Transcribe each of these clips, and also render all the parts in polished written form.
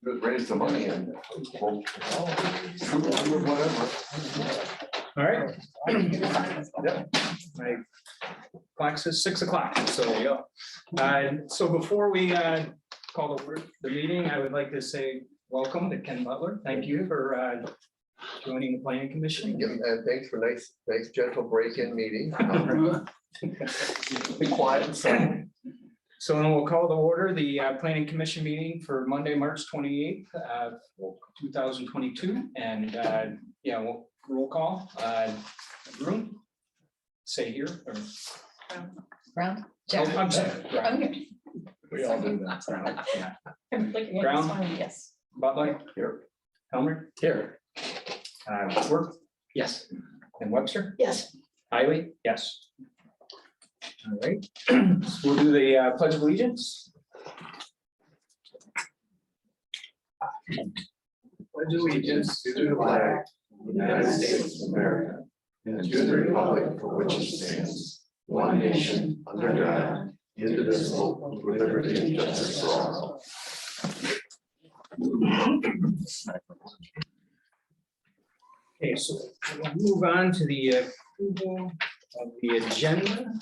Just raise the money and we'll shoot under whatever. All right. My clock says 6 o'clock, so there you go. So before we call the meeting, I would like to say welcome to Ken Butler. Thank you for joining the planning commission. And thanks for nice gentle break-in meeting. Be quiet. So then we'll call to order the planning commission meeting for Monday, March 28th, 2022. And yeah, we'll roll call. Room. Say here. Or... Brown. Oh, I'm sorry. I'm here. We all do that. Yeah. I'm looking at Brown? this one, yes. Butler. Here. Helmer. Here. Worth. Yes. And Webster. Yes. Hiley. Yes. All right. We'll do the pledge of allegiance. Pledge allegiance to the flag of the United States of America and to the republic for which it stands, one nation, under God, indivisible, with liberty and justice for all. Okay, so we'll move on to the approval of the agenda.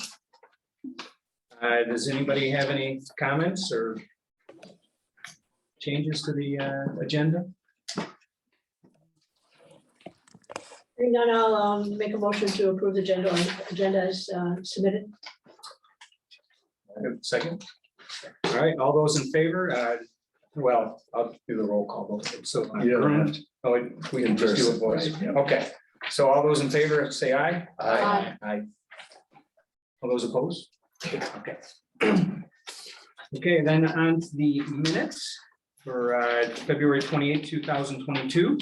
Does anybody have any comments or changes to the agenda? Hearing none, I'll make a motion to approve the agenda as submitted. Second. All right, all those in favor? Well, I'll do the roll call. So we can just do a voice. Okay, so all those in favor, say aye. Aye. Aye. All those opposed? Okay. Okay, then on to the minutes for February 28, 2022.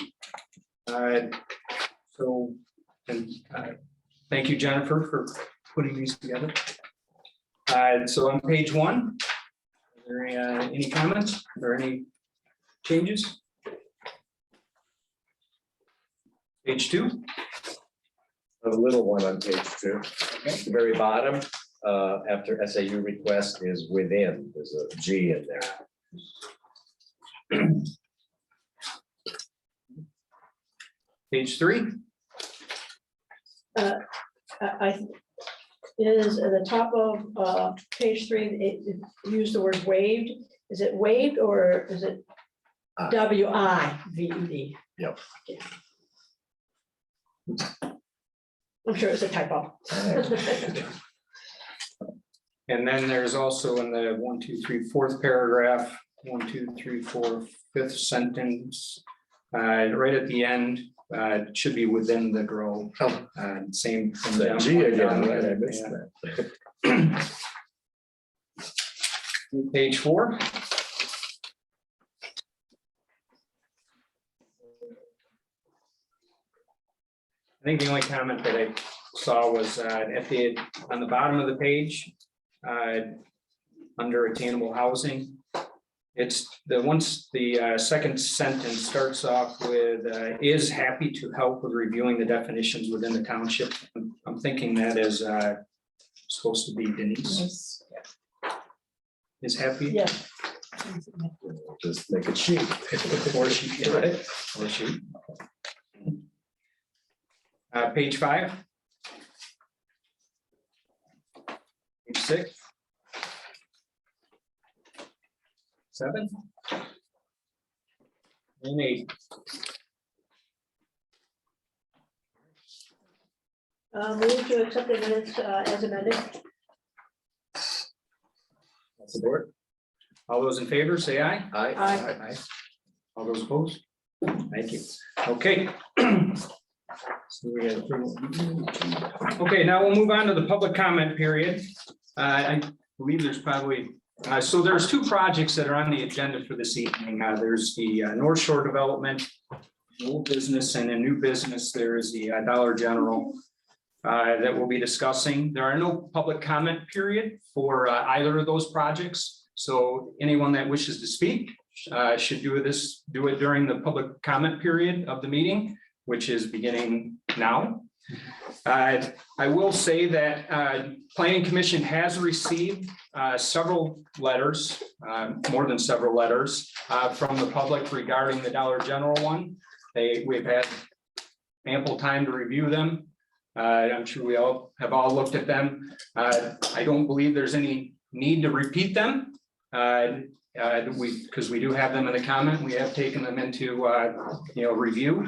So, and thank you, Jennifer, for putting these together. So on page 1, are there any comments or any changes? Page 2. A little one on page 2. At the very bottom, after SAU request is within, there's a G in there. Page 3. It is at the top of page 3, it used the word waived. Is it waived or is it WIVED? Yep. Yeah. I'm sure it's a typo. And then there's also in the 1, 2, 3, 4th paragraph, 1, 2, 3, 4, 5th sentence, right at the end, it should be within the grow. Same. from The down, G one again, down, right, I yeah. missed that. Page 4. I think the only comment that I saw was on the bottom of the page, under attainable housing. It's once the second sentence starts off with is happy to help with reviewing the definitions within the township. I'm thinking that is supposed to be Denise. Yes. Is happy. Yeah. Just make it sheet. Or she, Right. or she. Page 5. Page 6. 7. And 8. Move to accept the minutes as amended. Support. All those in favor, say aye. Aye. Aye. All those opposed? Thank you. Okay. So we had approval. Okay, now we'll move on to the public comment period. I believe there's probably, so there's 2 projects that are on the agenda for this evening. There's the North Shore development, old business, and a new business. There is the Dollar General that we'll be discussing. There are no public comment period for either of those projects. So anyone that wishes to speak should do it during the public comment period of the meeting, which is beginning now. I will say that Planning Commission has received several letters, more than several letters from the public regarding the Dollar General one. We've had ample time to review them. I'm sure we all have looked at them. I don't believe there's any need to repeat them. Because we do have them in the comment, we have taken them into review.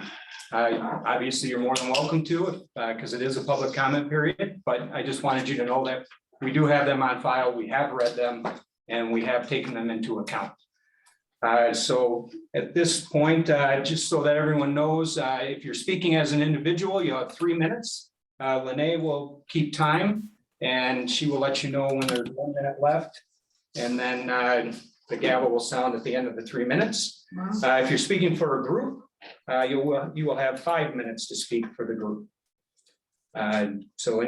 Obviously, you're more than welcome to, because it is a public comment period, but I just wanted you to know that we do have them on file, we have read them, and we have taken them into account. So at this point, just so that everyone knows, if you're speaking as an individual, you'll have 3 minutes. Lene will keep time, and she will let you know when there's 1 minute left. And then the gavel will sound at the end of the 3 minutes. If you're speaking for a group, you will have 5 minutes to speak for the group. So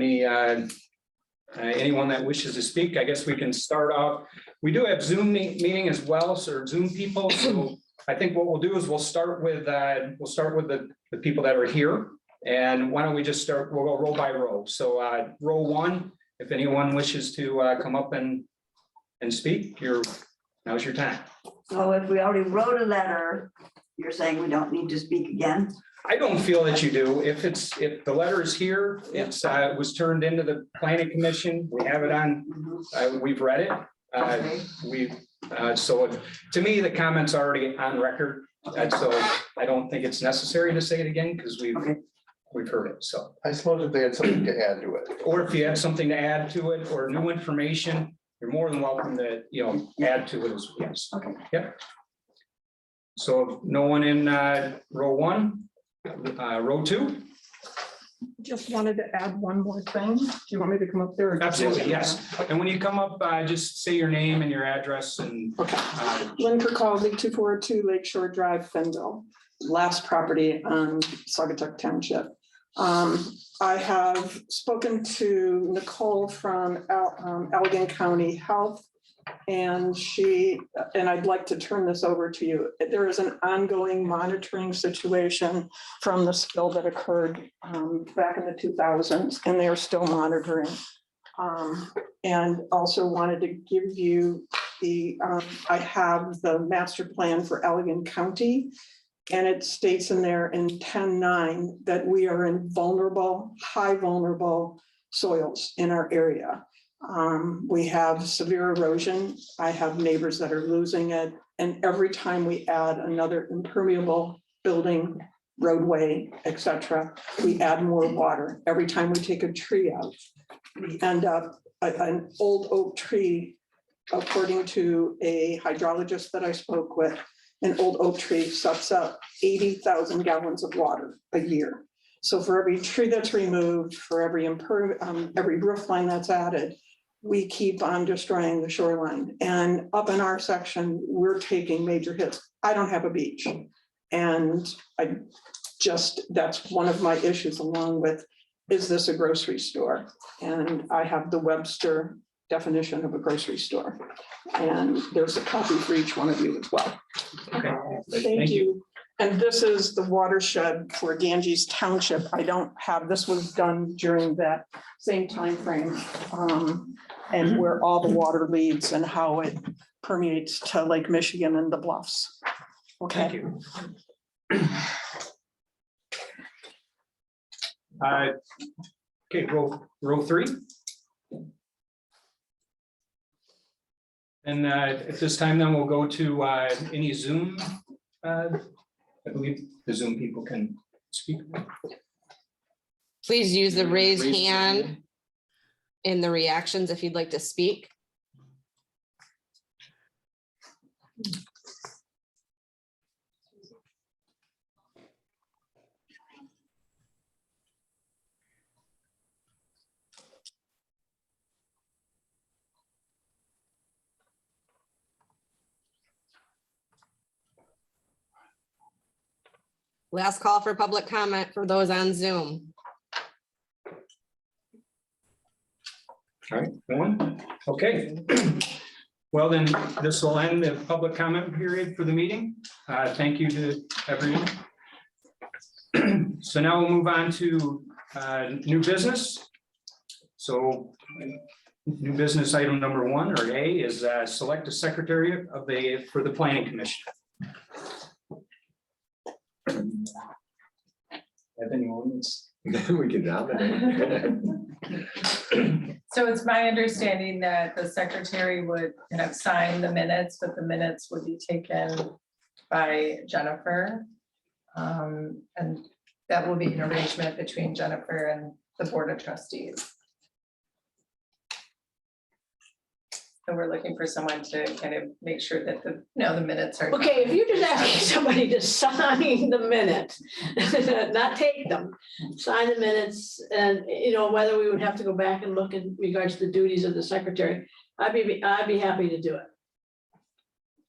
anyone that wishes to speak, I guess we can start out. We do have Zoom meeting as well, so Zoom people. So I think what we'll do is we'll start with the people that are here. And why don't we just start? We'll go row by row. So row 1, if anyone wishes to come up and speak, now's your time. So if we already wrote a letter, you're saying we don't need to speak again? I don't feel that you do. If the letter is here, it was turned into the Planning Commission. We have it on, we've read it. So to me, the comment's already on record. So I don't think it's necessary to say it again because we've heard it. So I suppose if they had something to add to it. or if you have something to add to it or new information, you're more than welcome to, add to it as well. Yes. Okay. Yep. So no one in row 1, row 2? Just wanted to add one more thing. Do you want me to come up there? Absolutely, yes. And when you come up, just say your name and your address and. Okay. Lynn Kirkcaldy, 242 Lakeshore Drive, Fenville, last property on Saugatuck Township. I have spoken to Nicole from Allegan County Health, and I'd like to turn this over to you. There is an ongoing monitoring situation from the spill that occurred back in the 2000s, and they are still monitoring. And also wanted to give you I have the master plan for Allegan County. And it states in there in 10.9 that we are in high vulnerable soils in our area. We have severe erosion. I have neighbors that are losing it. And every time we add another impermeable building, roadway, etc., we add more water. Every time we take a tree out, we end up an old oak tree, according to a hydrologist that I spoke with, an old oak tree sucks up 80,000 gallons of water a year. So for every tree that's removed, for every roof line that's added, we keep on destroying the shoreline. And up in our section, we're taking major hits. I don't have a beach. And that's one of my issues, along with, is this a grocery store? And I have the Webster definition of a grocery store. And there's a copy for each one of you as well. Okay. Thank you. And this is the watershed for Ganges Township. This was done during that same time frame, and where all the water leads and how it permeates to Lake Michigan and the bluffs. Thank Okay. you. Okay, row 3. And at this time, then we'll go to any Zoom. I believe the Zoom people can speak. Please use the raise hand in the reactions if you'd like to speak. Last call for public comment for those on Zoom. All right, no one? Okay. Well, then this will end the public comment period for the meeting. Thank you to everyone. So now we'll move on to New business. So new business item number 1 or A is select a secretary for the planning commission. Have anyone that's We can nominate. So it's my understanding that the secretary would kind of sign the minutes, but the minutes would be taken by Jennifer. And that will be an arrangement between Jennifer and the board of trustees. So we're looking for someone to kind of make sure that the minutes are. Okay, if you're just asking somebody to sign the minutes, not take them, sign the minutes, and whether we would have to go back and look in regards to the duties of the secretary, I'd be happy to do it.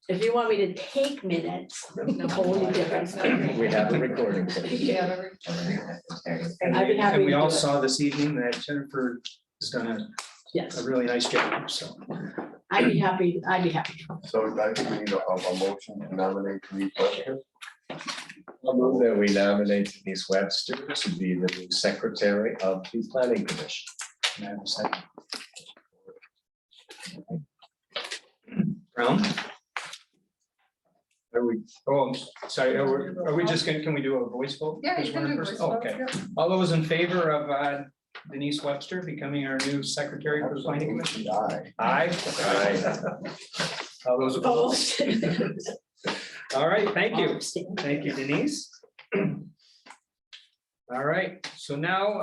If you want me to take minutes, totally different. We have a recording. Yeah, I'd be happy And we to all do it. saw this evening that Jennifer has done a Yes, really nice job, so. I'd be happy. So I think we need a motion to nominate Denise Webster. I'll move that we nominate Denise Webster to be the new secretary of the planning commission. Can I have a second? Brown? Are we, oh, I'm sorry, are we just gonna, can we do a voice vote? Yeah, you Just can one do person? voice vote, Okay, yep. all those in favor of Denise Webster becoming our new secretary for the planning commission? Aye. Aye. All those opposed? All right, thank you. Thank you, Denise. All right, so now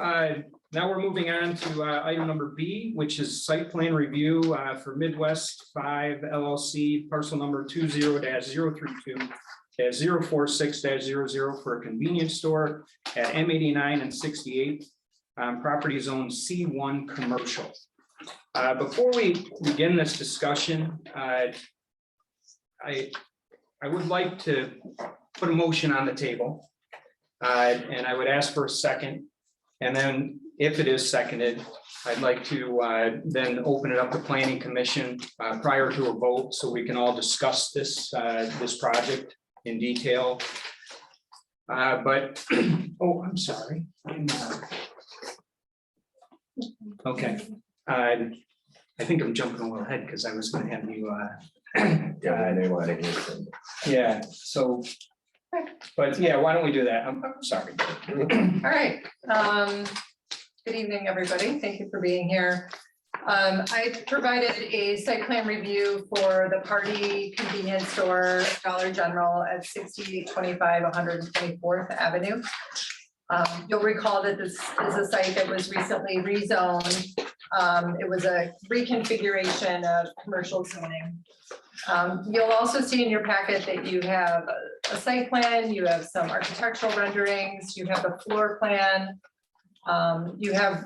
we're moving on to item number B, which is site plan review for Midwest 5 LLC, parcel number 20-032-046-00 for a convenience store at M89 and 68, property zone C1 commercial. Before we begin this discussion, I would like to put a motion on the table. And I would ask for a second. And then if it is seconded, I'd like to then open it up to planning commission prior to a vote, so we can all discuss this project in detail. But, oh, I'm sorry. Okay, I think I'm jumping a little ahead because I was going to have you. Yeah, they want to hear from. Yeah, so, but yeah, why don't we do that? I'm sorry. All right. Good evening, everybody. Thank you for being here. I provided a site plan review for the party convenience store Dollar General at 6825 124th Avenue. You'll recall that this is a site that was recently rezoned. It was a reconfiguration of commercial zoning. You'll also see in your packet that you have a site plan, you have some architectural renderings, you have the floor plan. You have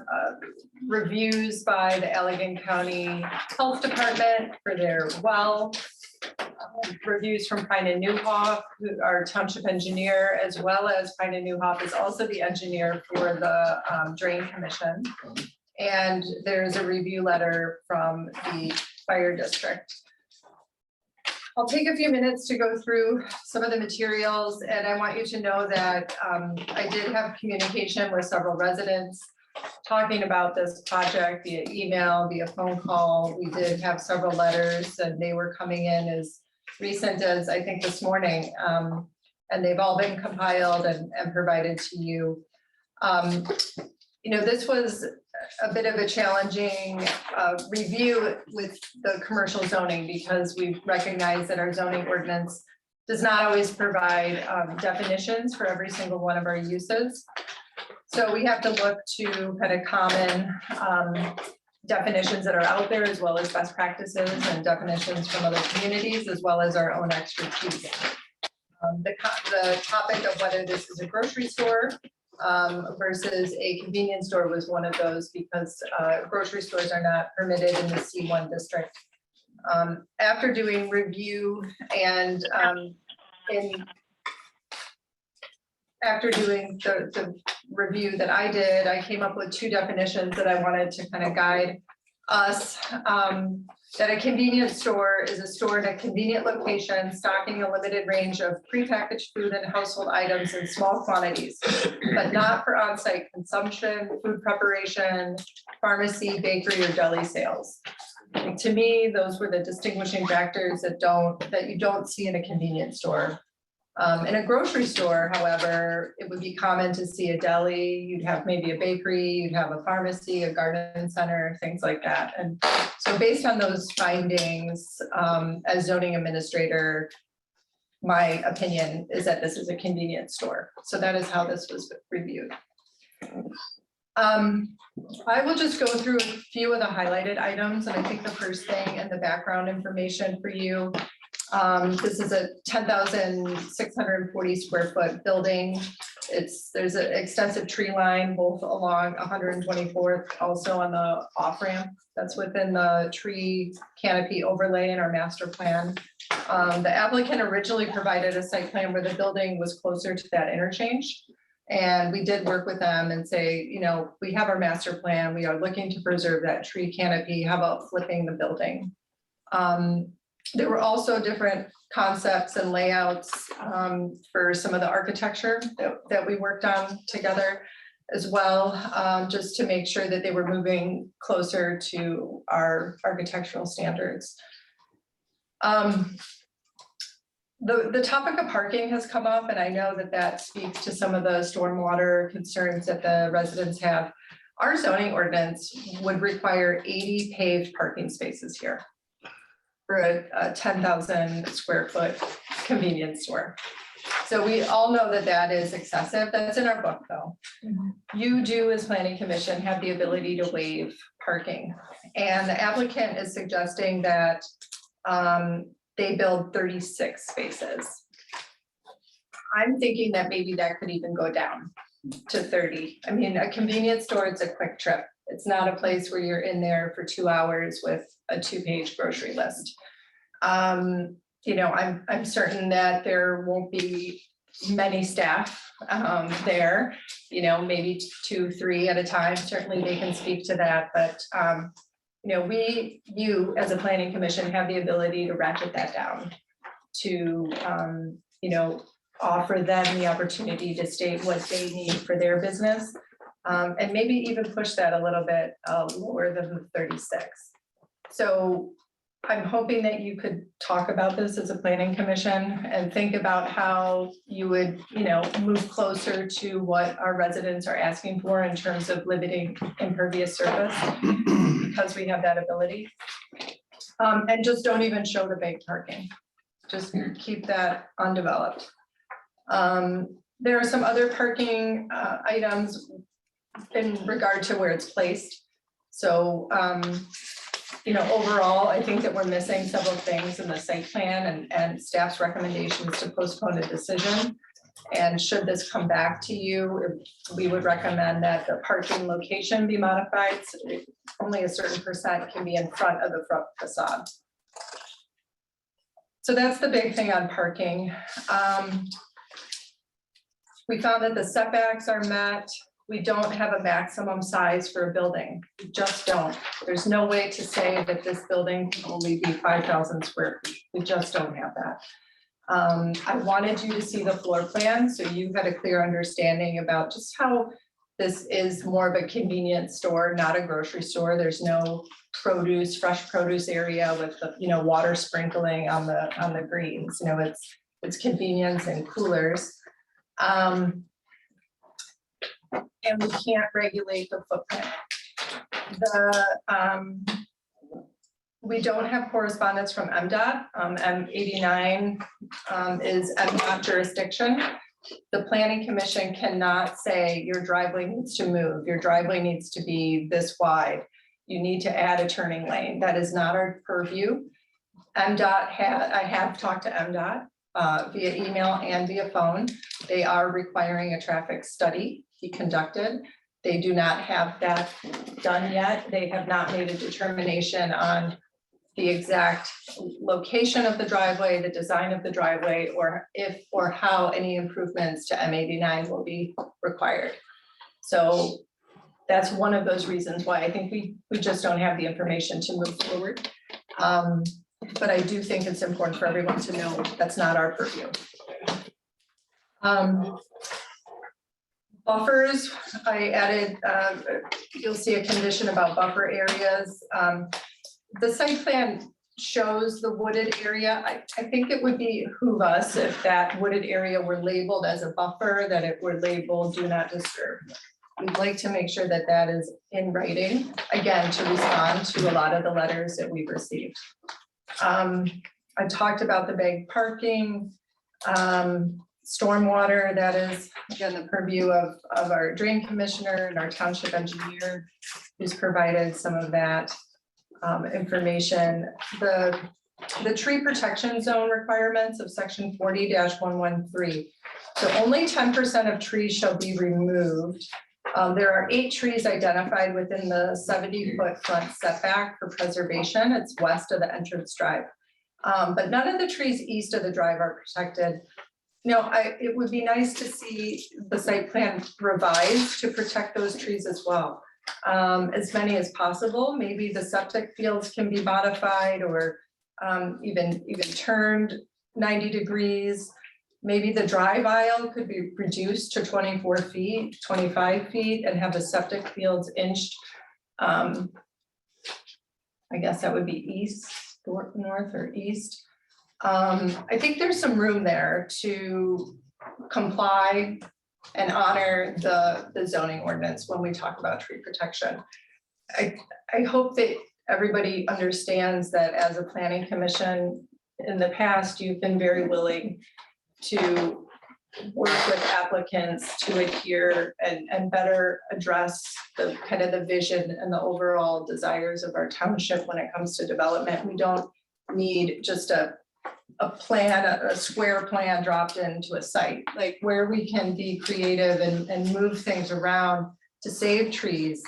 reviews by the Allegan County Health Department for their well. Reviews from Pine and Newhoff, who are township engineer, as well as Pine and Newhoff is also the engineer for the Drain Commission. And there's a review letter from the fire district. I'll take a few minutes to go through some of the materials, and I want you to know that I did have communication with several residents talking about this project via email, via phone call. We did have several letters, and they were coming in as recent as I think this morning, and they've all been compiled and provided to you. This was a bit of a challenging review with the commercial zoning, because we recognize that our zoning ordinance does not always provide definitions for every single one of our uses. So we have to look to kind of common definitions that are out there, as well as best practices and definitions from other communities, as well as our own expertise. The topic of whether this is a grocery store versus a convenience store was one of those, because grocery stores are not permitted in the C1 district. After doing review and after doing the review that I did, I came up with two definitions that I wanted to kind of guide us, that a convenience store is a store in a convenient location, stocking a limited range of prepackaged food and household items in small quantities, but not for on-site consumption, food preparation, pharmacy, bakery, or deli sales. And to me, those were the distinguishing factors that you don't see in a convenience store. In a grocery store, however, it would be common to see a deli, you'd have maybe a bakery, you'd have a pharmacy, a garden center, things like that. And so based on those findings, as zoning administrator, my opinion is that this is a convenience store. So that is how this was reviewed. I will just go through a few of the highlighted items, and I think the first thing and the background information for you. This is a 10,640 square foot building. There's an extensive tree line both along 124th, also on the off ramp that's within the tree canopy overlay in our master plan. The applicant originally provided a site plan where the building was closer to that interchange. And we did work with them and say, you know, we have our master plan, we are looking to preserve that tree canopy, how about flipping the building? There were also different concepts and layouts for some of the architecture that we worked on together as well, just to make sure that they were moving closer to our architectural standards. The topic of parking has come up, and I know that speaks to some of the stormwater concerns that the residents have. Our zoning ordinance would require 80 paved parking spaces here for a 10,000 square foot convenience store. So we all know that is excessive. That's in our book though. You do, as planning commission, have the ability to waive parking. And the applicant is suggesting that they build 36 spaces. I'm thinking that maybe that could even go down to 30. I mean, a convenience store, it's a quick trip. It's not a place where you're in there for 2 hours with a 2-page grocery list. You know, I'm certain that there won't be many staff there, you know, maybe 2, 3 at a time. Certainly they can speak to that, but you know, you as a planning commission have the ability to ratchet that down to, you know, offer them the opportunity to state what they need for their business. And maybe even push that a little bit lower than the 36. So I'm hoping that you could talk about this as a planning commission and think about how you would, you know, move closer to what our residents are asking for in terms of limiting impervious surface, because we have that ability. And just don't even show the bank parking. Just keep that undeveloped. There are some other parking items in regard to where it's placed. So, you know, overall, I think that we're missing several things in the site plan and staff's recommendations to postpone a decision. And should this come back to you, we would recommend that the parking location be modified. So only a certain percent can be in front of the front facade. So that's the big thing on parking. We found that the setbacks are met. We don't have a maximum size for a building. We just don't. There's no way to say that this building can only be 5,000 square feet. We just don't have that. I wanted you to see the floor plan so you had a clear understanding about just how this is more of a convenience store, not a grocery store. There's no produce, fresh produce area with the, you know, water sprinkling on the greens. You know, it's convenience and coolers. And we can't regulate the footprint. We don't have correspondence from MDOT. M89 is MDOT jurisdiction. The planning commission cannot say your driveway needs to move. Your driveway needs to be this wide. You need to add a turning lane. That is not our purview. I have talked to MDOT via email and via phone. They are requiring a traffic study be conducted. They do not have that done yet. They have not made a determination on the exact location of the driveway, the design of the driveway, or if or how any improvements to M89 will be required. So that's one of those reasons why I think we just don't have the information to move forward. But I do think it's important for everyone to know that's not our purview. Buffers, I added, you'll see a condition about buffer areas. The site plan shows the wooded area. I think it would behoove us if that wooded area were labeled as a buffer, that it were labeled do not disturb. We'd like to make sure that that is in writing, again, to respond to a lot of the letters that we've received. I talked about the bag parking, stormwater, that is, again, the purview of our drain commissioner and our township engineer, who's provided some of that information. The tree protection zone requirements of section 40-113. So only 10% of trees shall be removed. There are 8 trees identified within the 70-foot front setback for preservation. It's west of the entrance drive. But none of the trees east of the drive are protected. No, it would be nice to see the site plan revised to protect those trees as well. As many as possible. Maybe the septic fields can be modified or even turned 90 degrees. Maybe the drive aisle could be reduced to 24 feet, 25 feet, and have the septic fields inched. I guess that would be east, north or east. I think there's some room there to comply and honor the zoning ordinance when we talk about tree protection. I hope that everybody understands that as a planning commission in the past, you've been very willing to work with applicants to adhere and better address the kind of the vision and the overall desires of our township when it comes to development. We don't need just a plan, a square plan dropped into a site, like where we can be creative and move things around to save trees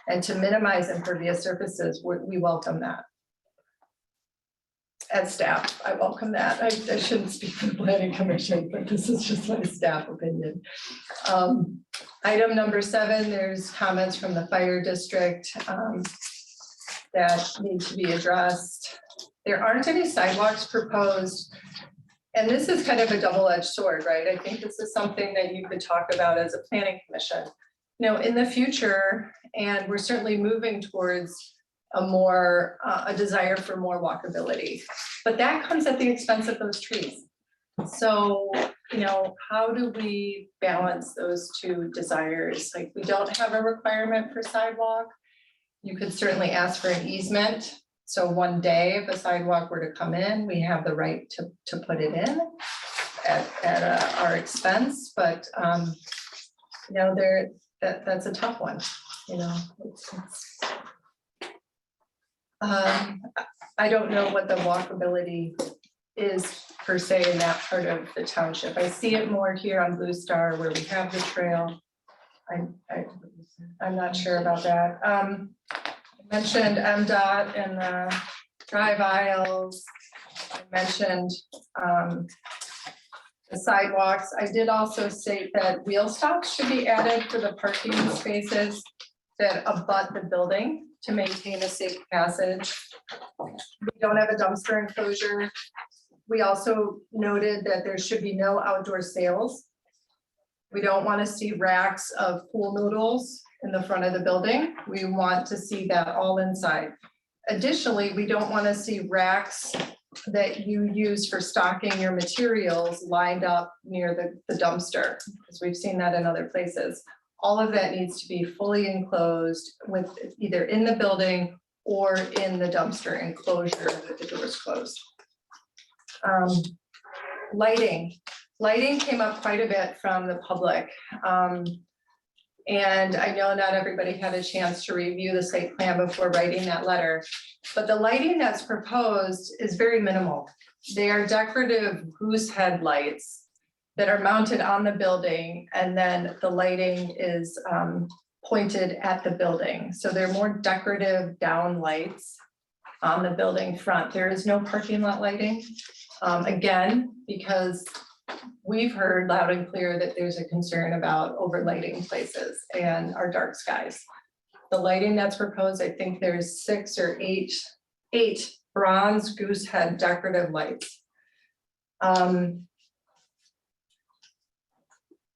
and to minimize impervious surfaces. We welcome that. As staff, I welcome that. I shouldn't speak for the planning commission, but this is just my staff opinion. Item number 7, there's comments from the fire district that need to be addressed. There aren't any sidewalks proposed. And this is kind of a double-edged sword, right? I think this is something that you could talk about as a planning commission. You know, in the future, and we're certainly moving towards a desire for more walkability, but that comes at the expense of those trees. So, you know, how do we balance those two desires? Like, we don't have a requirement for sidewalk. You could certainly ask for an easement. So one day, if a sidewalk were to come in, we have the right to put it in at our expense. But you know, that's a tough one. You know, I don't know what the walkability is per se in that part of the township. I see it more here on Blue Star where we have the trail. I'm not sure about that. I mentioned MDOT and the drive aisles. I mentioned the sidewalks. I did also state that wheel stops should be added for the parking spaces that abut the building to maintain a safe passage. We don't have a dumpster enclosure. We also noted that there should be no outdoor sales. We don't want to see racks of pool noodles in the front of the building. We want to see that all inside. Additionally, we don't want to see racks that you use for stocking your materials lined up near the dumpster, because we've seen that in other places. All of that needs to be fully enclosed with either in the building or in the dumpster enclosure with the doors closed. Lighting came up quite a bit from the public. And I know not everybody had a chance to review the site plan before writing that letter, but the lighting that's proposed is very minimal. They are decorative goose head lights that are mounted on the building, and then the lighting is pointed at the building. So they're more decorative down lights on the building front. There is no parking lot lighting. Again, because we've heard loud and clear that there's a concern about overlighting places and our dark skies. the lighting that's proposed, I think there's 6 or 8 bronze goose head decorative lights.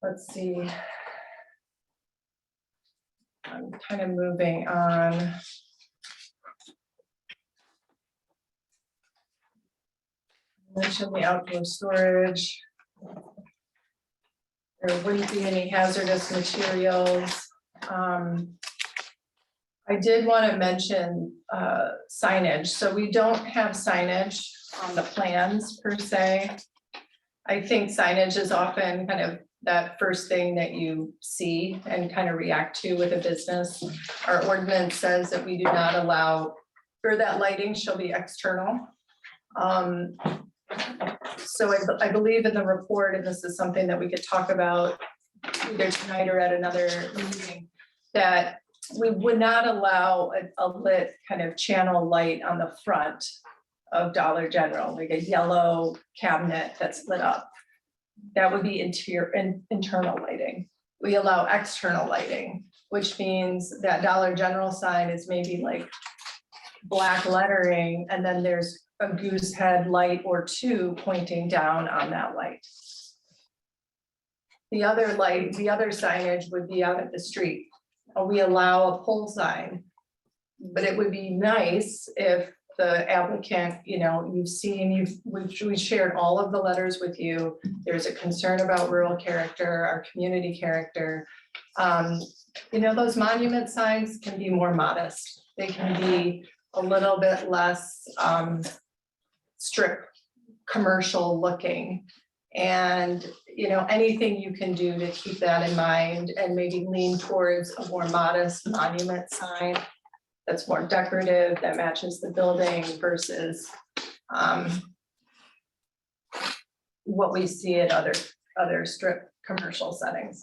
Let's see. I'm kind of moving on. Mention the outdoor storage. There wouldn't be any hazardous materials. I did want to mention signage. So we don't have signage on the plans per se. I think signage is often kind of that first thing that you see and kind of react to with a business. Our ordinance says that we do not allow, or that lighting shall be external. So I believe in the report, and this is something that we could talk about either tonight or at another meeting, that we would not allow a lit kind of channel light on the front of Dollar General, like a yellow cabinet that's lit up. That would be internal lighting. We allow external lighting, which means that Dollar General sign is maybe like black lettering, and then there's a goose head light or 2 pointing down on that light. The other signage would be out at the street. We allow a pole sign, but it would be nice if the applicant, you know, we've shared all of the letters with you. There's a concern about rural character, our community character. You know, those monument signs can be more modest. They can be a little bit less strip commercial looking. And, you know, anything you can do to keep that in mind and maybe lean towards a more modest monument sign that's more decorative, that matches the building versus what we see at other strip commercial settings.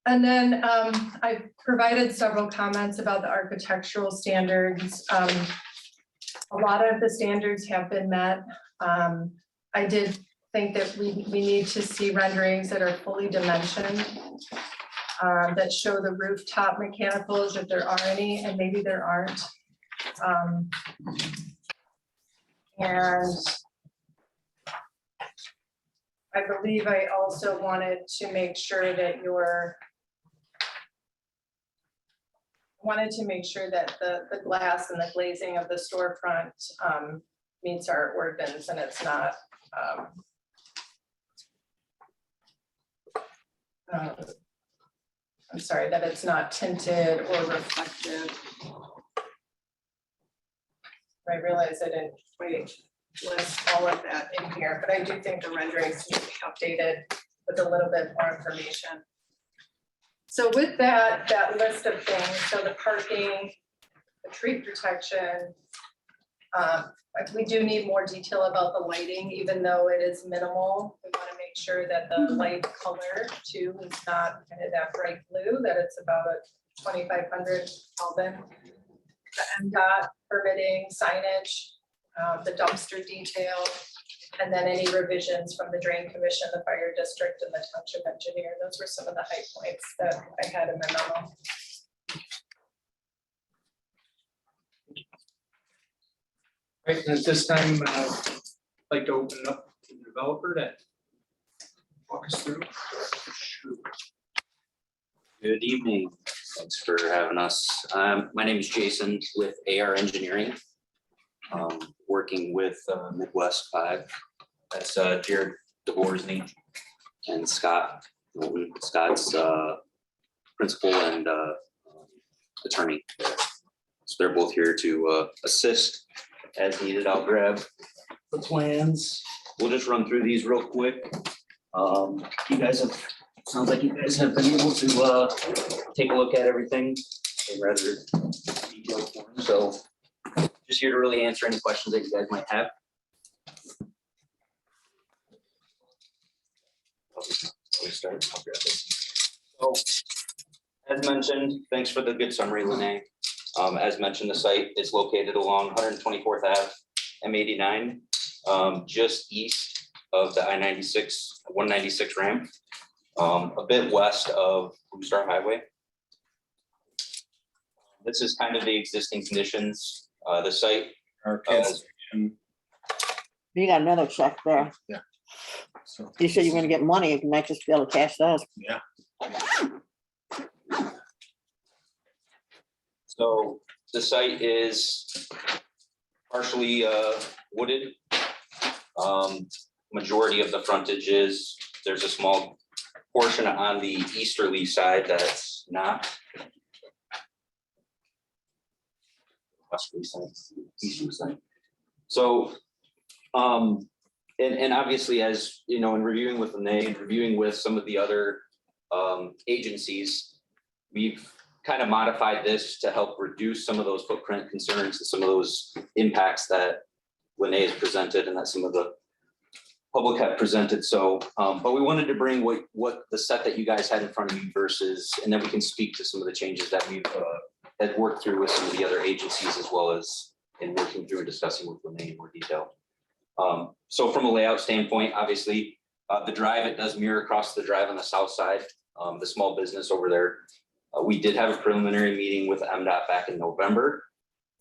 And then I provided several comments about the architectural standards. A lot of the standards have been met. I did think that we need to see renderings that are fully dimensioned, that show the rooftop mechanicals if there are any, and maybe there aren't. And I believe I also wanted to make sure that the glass and the glazing of the storefront meets our ordinance, and it's not I'm sorry, that it's not tinted or reflective. I realize I didn't quite list all of that in here, but I do think the renderings need to be updated with a little bit more information. So with that list of things, so the parking, the tree protection, we do need more detail about the lighting, even though it is minimal. We want to make sure that the light color too is not kind of that bright blue, that it's about a 2500 Kelvin. The MDOT permitting, signage, the dumpster detail, and then any revisions from the Drain Commission, the Fire District, and the Township Engineer. Those were some of the high points that I had in the memo. Right, and at this time, I'd like to open it up to the developer to walk us through. Good evening. Thanks for having us. My name is Jason with AR Engineering. Working with Midwest 5. That's Jared DeBorsney and Scott. Scott's principal and attorney. So they're both here to assist as needed. I'll grab the plans. We'll just run through these real quick. You guys have, sounds like you guys have been able to take a look at everything in rather detailed form. So just here to really answer any questions that you guys might have. I'll grab this. So, as mentioned, thanks for the good summary, Lene. As mentioned, the site is located along 124th Ave, M89, just east of the I-96, 196 ramp, a bit west of Blue Star Highway. this is kind of the existing conditions, the site. You got another check there. Yeah. So. You said you're gonna get money, you might just be able to cash those. Yeah. So the site is partially wooded. Majority of the frontage is, there's a small portion on the easterly side that's not. Westerly side, easterly side. So, and obviously, as you know, in reviewing with Lene, reviewing with some of the other agencies, we've kind of modified this to help reduce some of those footprint concerns and some of those impacts that Lene has presented and that some of the public have presented. So, but we wanted to bring what the set that you guys had in front of you versus, and then we can speak to some of the changes that we've had worked through with some of the other agencies, as well as in working through and discussing with Lene in more detail. So from a layout standpoint, obviously, the drive, it does mirror across the drive on the south side, the small business over there. We did have a preliminary meeting with MDOT back in November.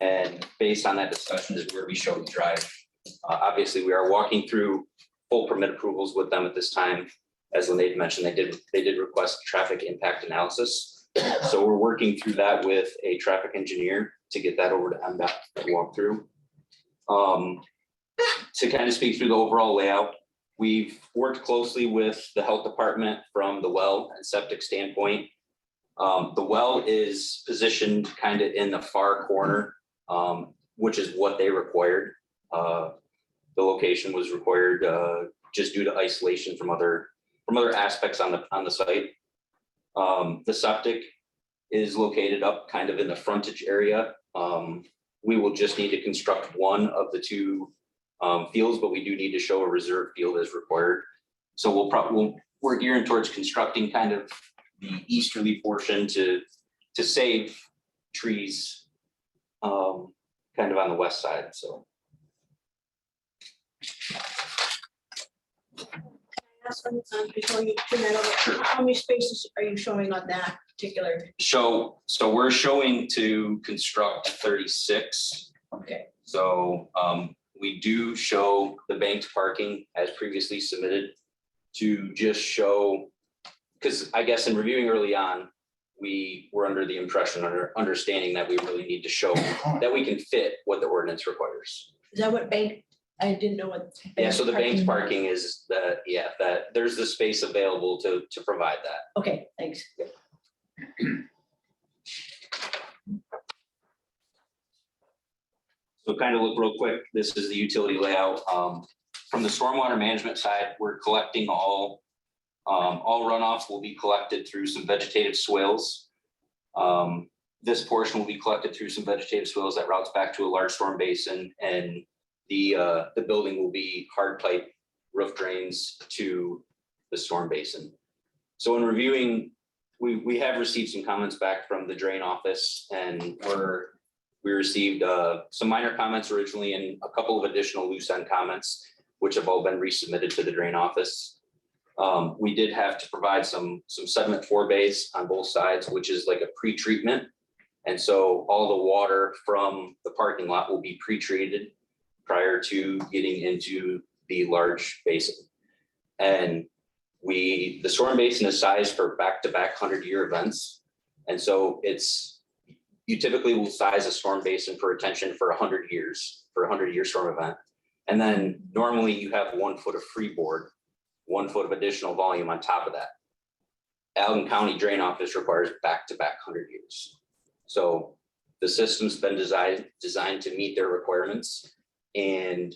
And based on that discussion is where we show the drive. Obviously, we are walking through full permit approvals with them at this time. As Lene mentioned, they did request traffic impact analysis. So we're working through that with a traffic engineer to get that over to MDOT to walk through. To kind of speak through the overall layout, we've worked closely with the health department from the well and septic standpoint. The well is positioned kind of in the far corner, which is what they required. The location was required just due to isolation from other aspects on the site. The septic is located up kind of in the frontage area. We will just need to construct one of the two fields, but we do need to show a reserve field as required. So we're gearing towards constructing kind of the easterly portion to save trees kind of on the west side. So. Before you turn that over, how many spaces are you showing on that particular? So we're showing to construct 36. Okay. So we do show the banked parking as previously submitted to just show, because I guess in reviewing early on, we were under the impression, understanding that we really need to show that we can fit what the ordinance requires. Is that what bank? I didn't know what. Yeah, so the banked parking is that, yeah, that there's the space available to provide that. Okay, thanks. So kind of look real quick, this is the utility layout. From the stormwater management side, we're collecting all runoff will be collected through some vegetative swales. This portion will be collected through some vegetative swales that routes back to a large storm basin, and the building will be hard pipe roof drains to the storm basin. So in reviewing, we have received some comments back from the drain office, and we received some minor comments originally and a couple of additional loose end comments, which have all been resubmitted to the drain office. We did have to provide some sediment forebays on both sides, which is like a pre-treatment. And so all the water from the parking lot will be pre-treated prior to getting into the large basin. And the storm basin is sized for back-to-back 100-year events. And so you typically will size a storm basin for retention for 100 years, for a 100-year storm event. And then normally you have 1 foot of freeboard, 1 foot of additional volume on top of that. Allen County Drain Office requires back-to-back 100 years. So the system's been designed to meet their requirements. And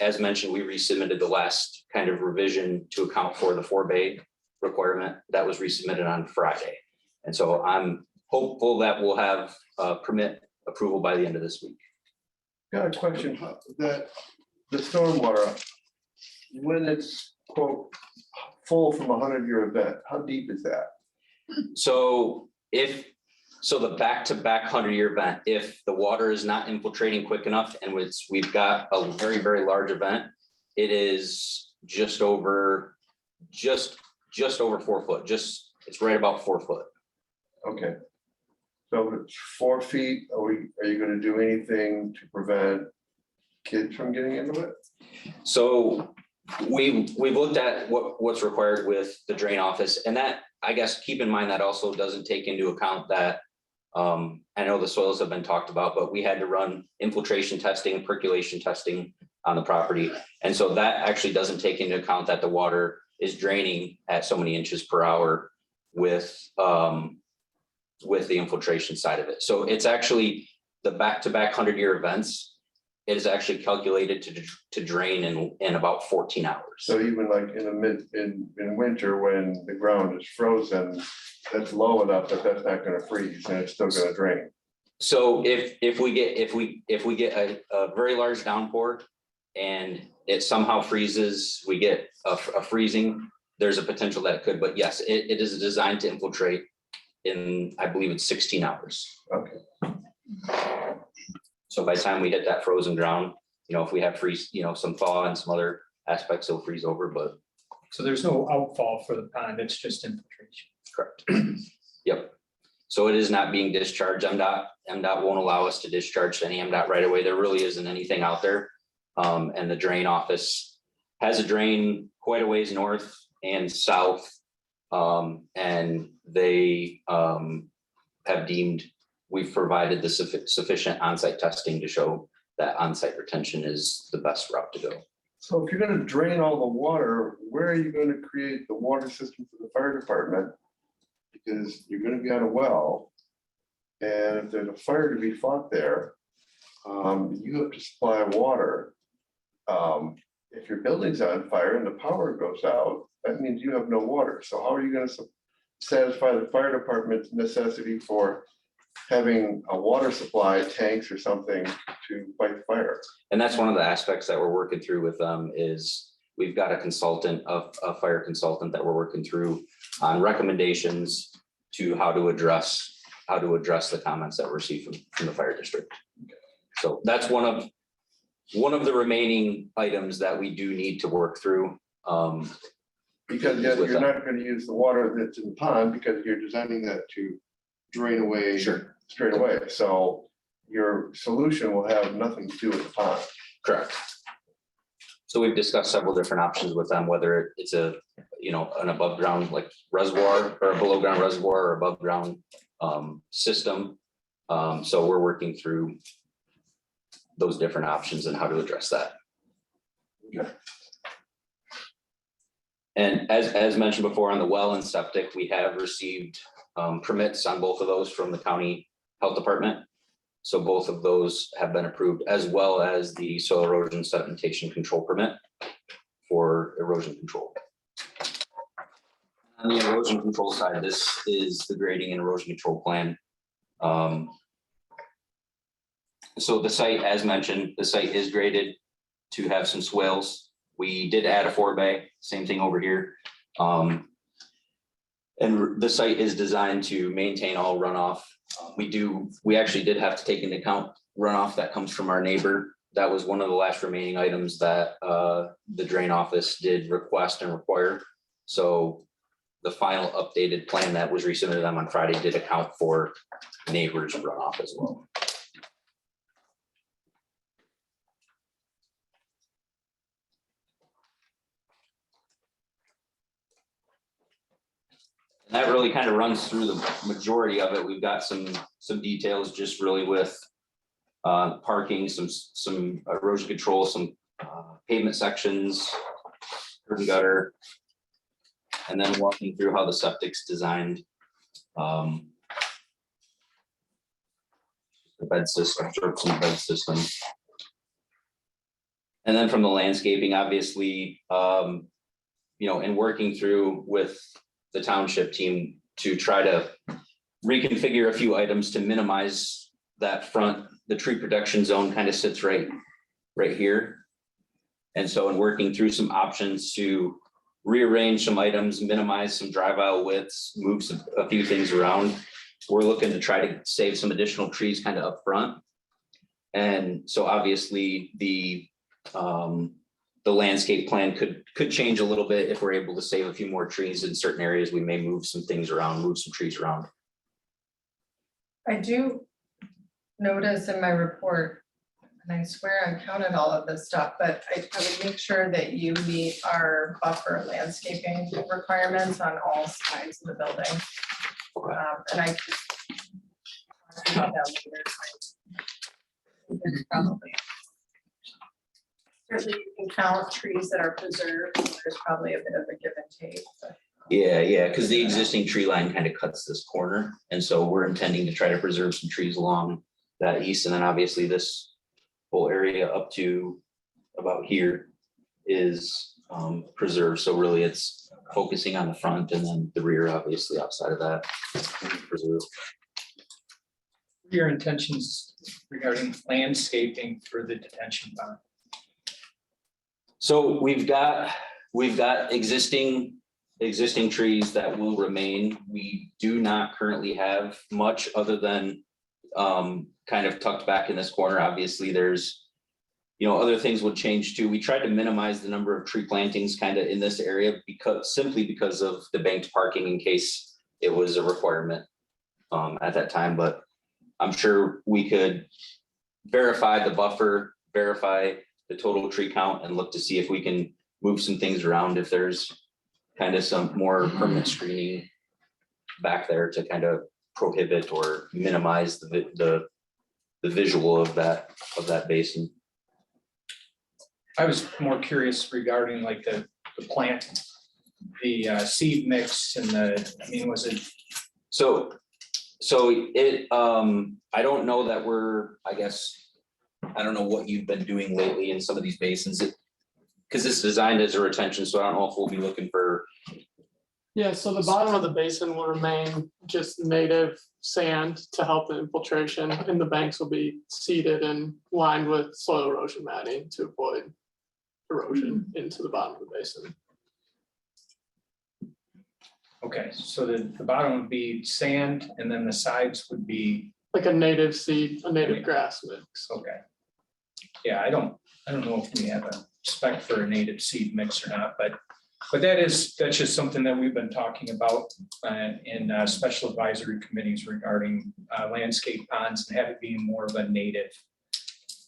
as mentioned, we resubmitted the last kind of revision to account for the forebay requirement that was resubmitted on Friday. And so I'm hopeful that we'll have permit approval by the end of this week. Got a question, that the stormwater, when it's quote, full from a 100-year event, how deep is that? So the back-to-back 100-year event, if the water is not infiltrating quick enough and we've got a very, very large event, it is just over 4 foot, it's right about 4 foot. Okay. So if it's 4 feet, are you gonna do anything to prevent kids from getting into it? So we've looked at what's required with the drain office, and that, I guess, keep in mind that also doesn't take into account that I know the soils have been talked about, but we had to run infiltration testing, percolation testing on the property. And so that actually doesn't take into account that the water is draining at so many inches per hour with the infiltration side of it. So it's actually the back-to-back 100-year events. It is actually calculated to drain in about 14 hours. So even like in winter, when the ground is frozen, that's low enough that that's not gonna freeze and it's still gonna drain. So if we get a very large downpour and it somehow freezes, we get a freezing, there's a potential that it could, but yes, it is designed to infiltrate in, I believe it's 16 hours. Okay. So by the time we hit that frozen ground, if we have freeze, some thaw and some other aspects, it'll freeze over, but. So there's no outfall for the pond, it's just infiltration. Correct. Yep. So it is not being discharged. MDOT won't allow us to discharge to any MDOT right away. There really isn't anything out there. And the drain office has a drain quite a ways north and south. And they have deemed we've provided the sufficient on-site testing to show that on-site retention is the best route to go. So if you're gonna drain all the water, where are you gonna create the water system for the fire department? Because you're gonna be on a well. And if there's a fire to be fought there, you have to supply water. If your building's on fire and the power goes out, that means you have no water. So how are you gonna satisfy the fire department's necessity for having a water supply, tanks or something to fight the fire? And that's one of the aspects that we're working through with them is we've got a fire consultant that we're working through on recommendations to how to address the comments that we're receiving from the fire district. So that's one of the remaining items that we do need to work through. Because yes, you're not gonna use the water that's in the pond because you're designing that to drain away Sure. straight away. So your solution will have nothing to do with the pond. Correct. So we've discussed several different options with them, whether it's an above ground like reservoir or a below ground reservoir or above ground system. So we're working through those different options and how to address that. Okay. And as mentioned before on the well and septic, we have received permits on both of those from the county health department. So both of those have been approved, as well as the soil erosion sedimentation control permit for erosion control. On the erosion control side, this is the grading and erosion control plan. So the site, as mentioned, the site is graded to have some swales. We did add a 4-bay, same thing over here. And the site is designed to maintain all runoff. We actually did have to take into account runoff that comes from our neighbor. That was one of the last remaining items that the drain office did request and require. So the final updated plan that was resubmitted to them on Friday did account for neighbors runoff as well. And that really kind of runs through the majority of it. We've got some details just really with parking, some erosion control, some pavement sections, curb and gutter, and then walking through how the septic's designed. The bed system, absorption bed system. And then from the landscaping, obviously, in working through with the township team to try to reconfigure a few items to minimize that front, the tree protection zone kind of sits right here. And so in working through some options to rearrange some items, minimize some drive aisle widths, move a few things around, we're looking to try to save some additional trees kind of up front. And so obviously the landscape plan could change a little bit if we're able to save a few more trees in certain areas. We may move some things around, move some trees around. I do notice in my report, and I swear I counted all of this stuff, but I would make sure that you meet our buffer landscaping requirements on all sides of the building. And I just. About that later. It's probably. Certainly you can count trees that are preserved, there's probably a bit of a give and take, but. Yeah, because the existing tree line kind of cuts this corner, and so we're intending to try to preserve some trees along that east, and then obviously this whole area up to about here is preserved, so really it's focusing on the front and then the rear, obviously outside of that. Preserved. Your intentions regarding landscaping for the detention pond? So we've got existing trees that will remain. We do not currently have much other than kind of tucked back in this corner. Obviously, there's, other things would change too. We tried to minimize the number of tree plantings kind of in this area simply because of the banked parking in case it was a requirement at that time. But I'm sure we could verify the buffer, verify the total tree count, and look to see if we can move some things around if there's kind of some more permanent screening back there to kind of prohibit or minimize the visual of that basin. I was more curious regarding like the plant, the seed mix and was it? So it, I don't know that I don't know what you've been doing lately in some of these basins, because it's designed as a retention, so I don't know if we'll be looking for. Yeah, so the bottom of the basin will remain just native sand to help the infiltration, and the banks will be seeded and lined with soil erosion matting to avoid erosion into the bottom of the basin. Okay, so the bottom would be sand and then the sides would be. Like a native seed, a native grass mix. Okay. Yeah, I don't know if we have a spec for a native seed mix or not, but that's just something that we've been talking about in special advisory committees regarding landscape ponds and have it being more of a native,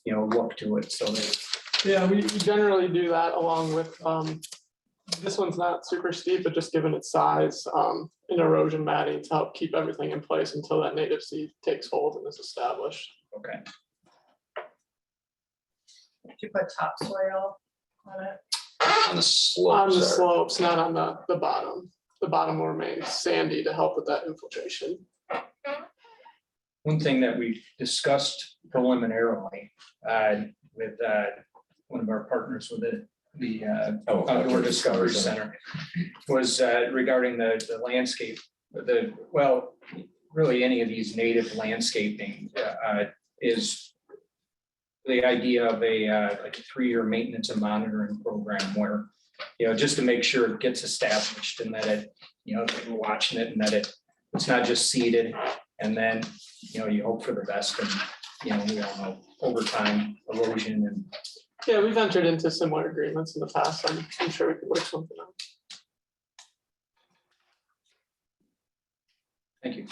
look to it. So that. Yeah, we generally do that along with, this one's not super steep, but just given its size, and erosion matting to help keep everything in place until that native seed takes hold and is established. Okay. Did you put topsoil on it? On the slopes. On the slopes, not on the bottom. The bottom will remain sandy to help with that infiltration. One thing that we discussed preliminarily with one of our partners with the Outdoor Discovery Center was regarding the landscape, really any of these native landscaping is the idea of like a 3-year maintenance and monitoring program where, just to make sure it gets established and that it, that we're watching it and that it's not just seeded and then, you hope for the best and, we all know over time erosion and. Yeah, we've entered into similar agreements in the past. I'm sure we could work something out. Thank you.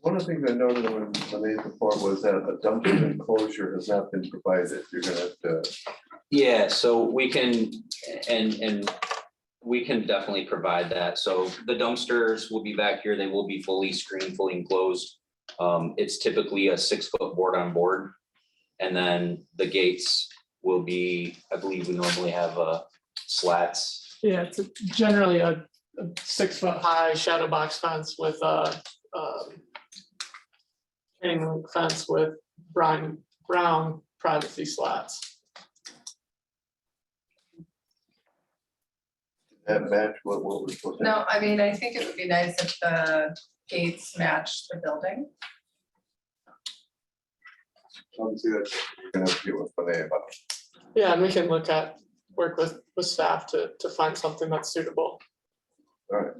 One of the things I noted when they report was that a dumpster enclosure has not been provided. You're gonna have to. Yeah, so we can, and we can definitely provide that. So the dumpsters will be back here. They will be fully screened, fully enclosed. It's typically a 6-foot board on board. And then the gates will be, I believe we normally have slats. Yeah, it's generally a 6-foot high shadow box fence with a chain link fence with brown privacy slats. That match what we're supposed to. No, I mean, I think it would be nice if the gates match the building. Obviously, that's you're gonna have to get with Renee about. Yeah, and we can work with staff to find something that's suitable. All right.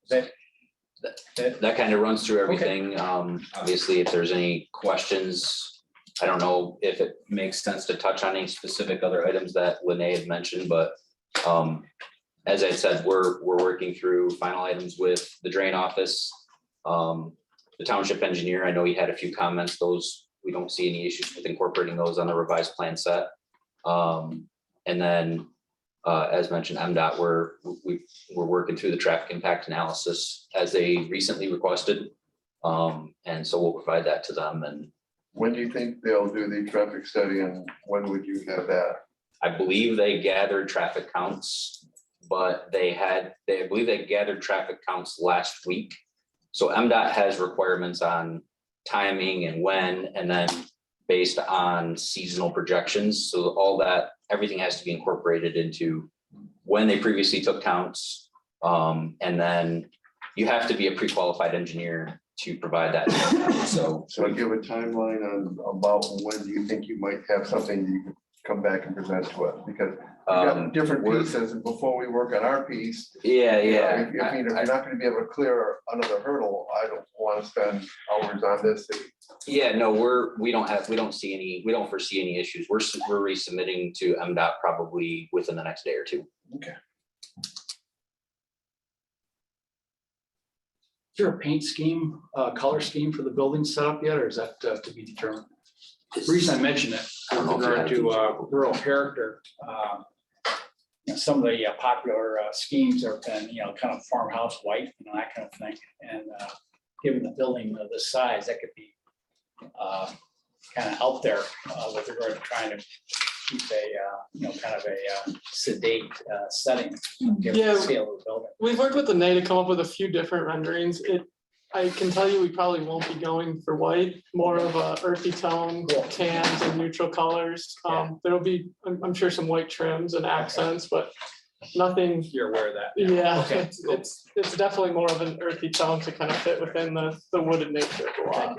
Is that kind of runs through everything. Obviously, if there's any questions, I don't know if it makes sense to touch on any specific other items that Lene had mentioned, but as I said, we're working through final items with the drain office. The township engineer, I know he had a few comments. Those, we don't see any issues with incorporating those on the revised plan set. And then, as mentioned, MDOT, we're working through the traffic impact analysis as they recently requested. And so we'll provide that to them. And When do you think they'll do the traffic study and when would you have that? I believe they gathered traffic counts, but I believe they gathered traffic counts last week. So MDOT has requirements on timing and when, and then based on seasonal projections. So all that, everything has to be incorporated into when they previously took counts. And then you have to be a pre-qualified engineer to provide that. So give a timeline on about when do you think you might have something you can come back and present to us? Because we got different pieces and before we work on our piece. Yeah. If you're not gonna be able to clear another hurdle, I don't want to spend hours on this. Yeah, no, we don't foresee any issues. We're resubmitting to MDOT probably within the next day or two. Okay. Is there a paint scheme, color scheme for the building set up yet, or is that to be determined? The reason I mention it with regard to rural character, some of the popular schemes have been, kind of farmhouse white, that kind of thing. And given the building of this size, that could be kind of out there with regard to trying to keep a, kind of a sedate setting, given the scale of the building. We've worked with the NA to come up with a few different renderings. I can tell you, we probably won't be going for white, more of a earthy tone, tans and neutral colors. There'll be, I'm sure, some white trims and accents, but nothing. You're aware of that? Yeah, Okay. it's definitely more of an earthy tone to kind of fit within the wooded nature of the lot.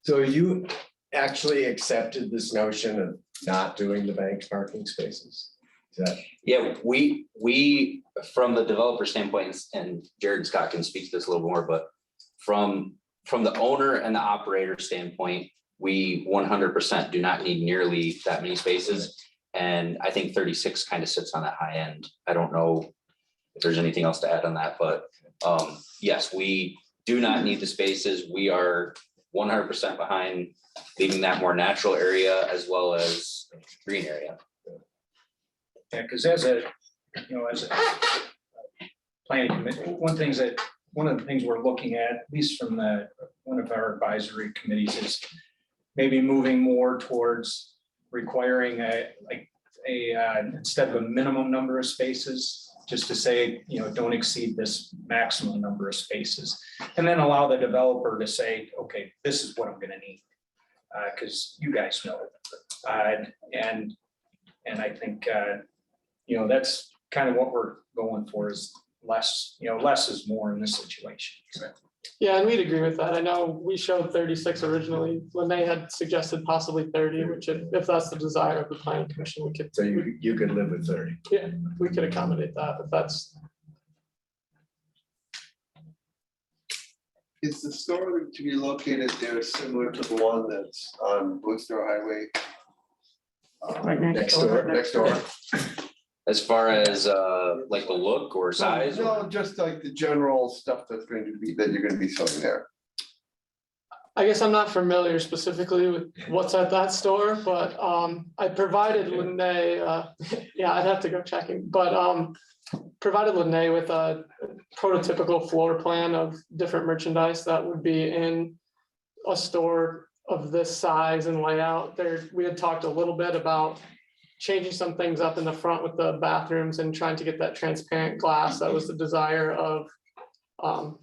So you actually accepted this notion of not doing the bank's parking spaces? Is that? Yeah, we from the developer standpoint, and Jared and Scott can speak to this a little more, but from the owner and the operator standpoint, we 100% do not need nearly that many spaces. And I think 36 kind of sits on that high end. I don't know if there's anything else to add on that, but yes, we do not need the spaces. We are 100% behind leaving that more natural area as well as green area. Yeah, because as a planning committee, one of the things we're looking at least from one of our advisory committees, is maybe moving more towards requiring instead of a minimum number of spaces, just to say, don't exceed this maximum number of spaces, and then allow the developer to say, okay, this is what I'm gonna need. Because you guys know it. And I think, that's kind of what we're going for, is less, less is more in this situation. Yeah, and we'd agree with that. I know we showed 36 originally. Lene had suggested possibly 30, which if that's the desire of the planning commission, we could. So you could live with 30? Yeah, we could accommodate that, if that's. Is the store to be located there similar to the one that's on Woodstow Highway? Right next door. Next door. As far as like the look or size? No, just like the general stuff that you're gonna be selling there. I guess I'm not familiar specifically with what's at that store, but I provided Lene, yeah, I'd have to go checking, but provided Lene with a prototypical floor plan of different merchandise that would be in a store of this size and layout. We had talked a little bit about changing some things up in the front with the bathrooms and trying to get that transparent glass. That was the desire of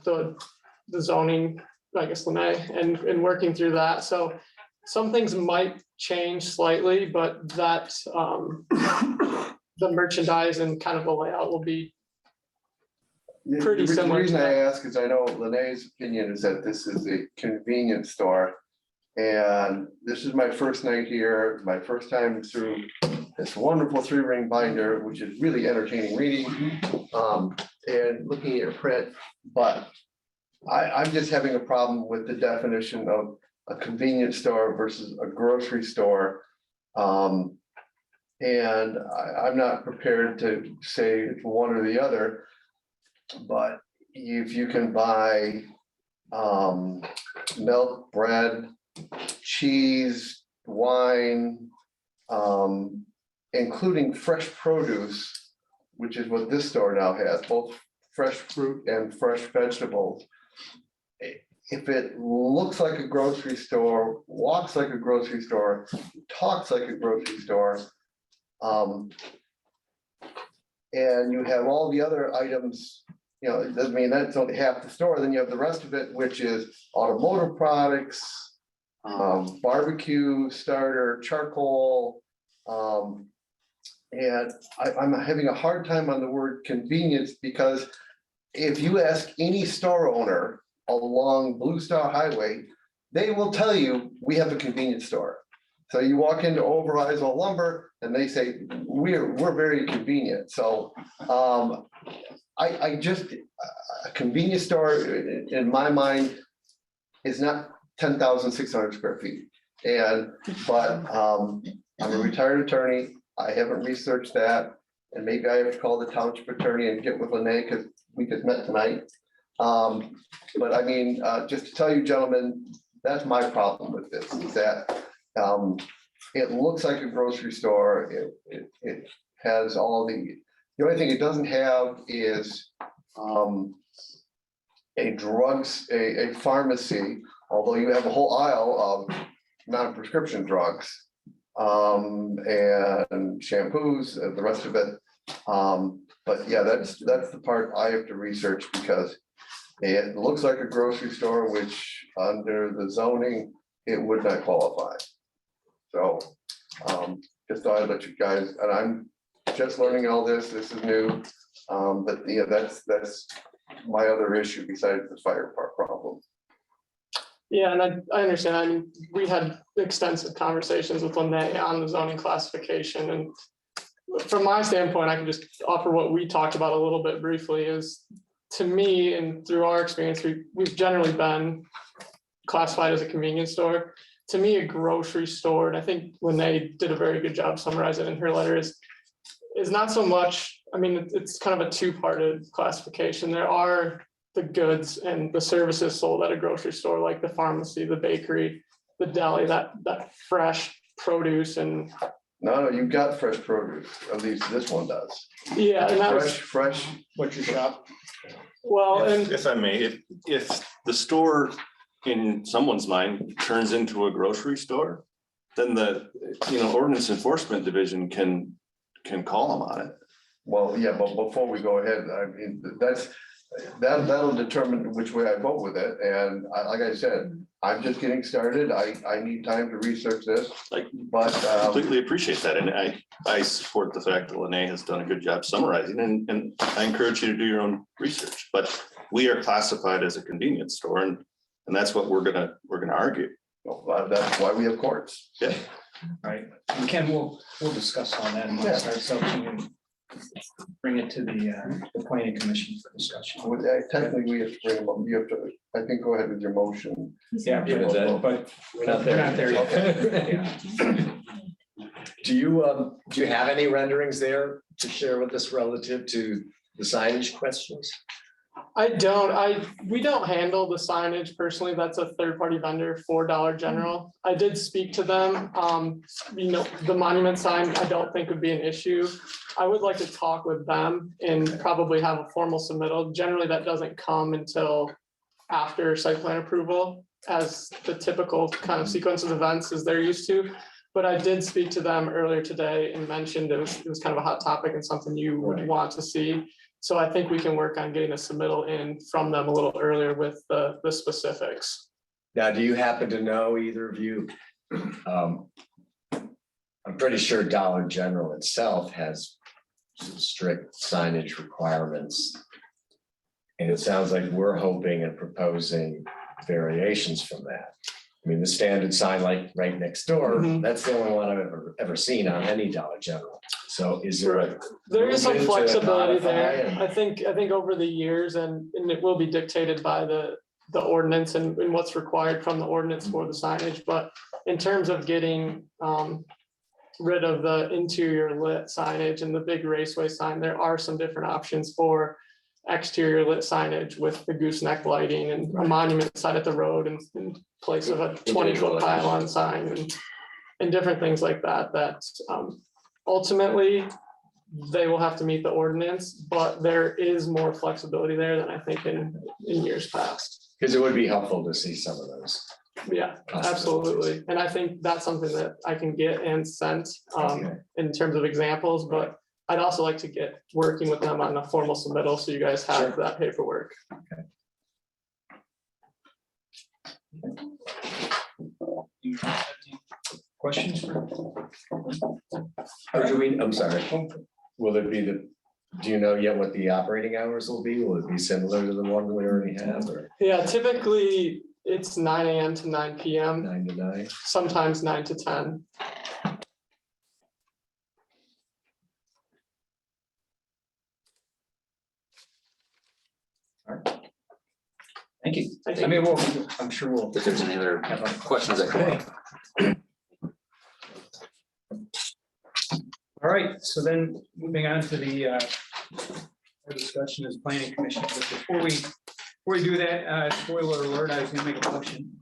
the zoning, I guess, Lene, and working through that. So some things might change slightly, but that the merchandise and kind of the layout will be pretty similar. The reason I ask is I know Lene's opinion is that this is a convenience store. And this is my first night here, my first time through this wonderful 3-ring binder, which is really entertaining reading, and looking at your print, but I'm just having a problem with the definition of a convenience store versus a grocery store. And I'm not prepared to say it's one or the other, but if you can buy milk, bread, cheese, wine, including fresh produce, which is what this store now has, both fresh fruit and fresh vegetables. If it looks like a grocery store, walks like a grocery store, talks like a grocery store, and you have all the other items, you know, it doesn't mean that's only half the store, then you have the rest of it, which is automotive products, barbecue starter, charcoal. And I'm having a hard time on the word convenience, because if you ask any store owner along Blue Star Highway, they will tell you, we have a convenience store. So you walk into Overijssel Lumber and they say, we're very convenient. So I just, a convenience store in my mind is not 10,600 square feet. But I'm a retired attorney. I haven't researched that. And maybe I have to call the township attorney and get with Lene, because we just met tonight. But I mean, just to tell you gentlemen, that's my problem with this, is that it looks like a grocery store. It has all the only thing it doesn't have is a pharmacy, although you have a whole aisle of non-prescription drugs and shampoos, the rest of it. But yeah, that's the part I have to research, because it looks like a grocery store, which under the zoning, it would not qualify. So just thought I'd let you guys, and I'm just learning all this. This is new. But yeah, that's my other issue besides the fire park problem. Yeah, and I understand. I mean, we had extensive conversations with Lene on the zoning classification, and from my standpoint, I can just offer what we talked about a little bit briefly. Is, to me, and through our experience, we've generally been classified as a convenience store. To me, a grocery store, and I think Lene did a very good job summarizing it in her letter, is not so much. I mean, it's kind of a two-parted classification. There are the goods and the services sold at a grocery store, like the pharmacy, the bakery, the deli, that fresh produce and. No, you've got fresh produce. At least this one does. Yeah, and that was fresh Butcher shop. well, and If I may, if the store in someone's mind turns into a grocery store, then the, ordinance enforcement division can call them on it. Well, yeah, but before we go ahead, I mean, that'll determine which way I vote with it. And like I said, I'm just getting started. I need time to research this. But Completely appreciate that. And I support the fact that Lene has done a good job summarizing, and I encourage you to do your own research. But we are classified as a convenience store, and that's what we're gonna argue. well, that's why we have courts. Yeah. Right, and Ken, we'll discuss on that and we'll start something and bring it to the planning commission for discussion. Technically, we have to bring them up. You have to, I think, go ahead with your motion. Yeah, but We're not there. yet. Yeah. Do you have any renderings there to share with us relative to the signage questions? I don't. We don't handle the signage personally. That's a third-party vendor for Dollar General. I did speak to them. The monument sign, I don't think would be an issue. I would like to talk with them and probably have a formal submittal. Generally, that doesn't come until after site plan approval, as the typical kind of sequence of events as they're used to. But I did speak to them earlier today and mentioned it was kind of a hot topic and something you would want to see. So I think we can work on getting a submittal in from them a little earlier with the specifics. Now, do you happen to know, either of you? I'm pretty sure Dollar General itself has some strict signage requirements. And it sounds like we're hoping and proposing variations from that. I mean, the standard sign like right next door, Mhm. that's the only one I've ever seen on any Dollar General. So is there a There is some movement to flexibility modify there. and- I think over the years, and it will be dictated by the ordinance and what's required from the ordinance for the signage, but in terms of getting rid of the interior lit signage and the big raceway sign, there are some different options for exterior lit signage with the gooseneck lighting and a monument sign at the road in place of a 20-foot pylon sign and different things like that, ultimately they will have to meet the ordinance, but there is more flexibility there than I think in years past. Because it would be helpful to see some of those. Yeah, absolutely. And I think that's something that I can get and sent Okay. in terms of examples, but I'd also like to get working with them on a formal submittal, so you guys have Sure. that paperwork. Questions? Or do we, I'm sorry, will it be do you know yet what the operating hours will be? Will it be similar to the one we already have, or Yeah, typically it's 9 AM to 9 PM, 9 to 9? sometimes 9 to 10. Thank you. Thank I you. mean, I'm sure we'll. If there's any other questions that come up. All right, so then moving on to the our discussion as planning commission. But before we do that, spoiler alert, I was gonna make a motion.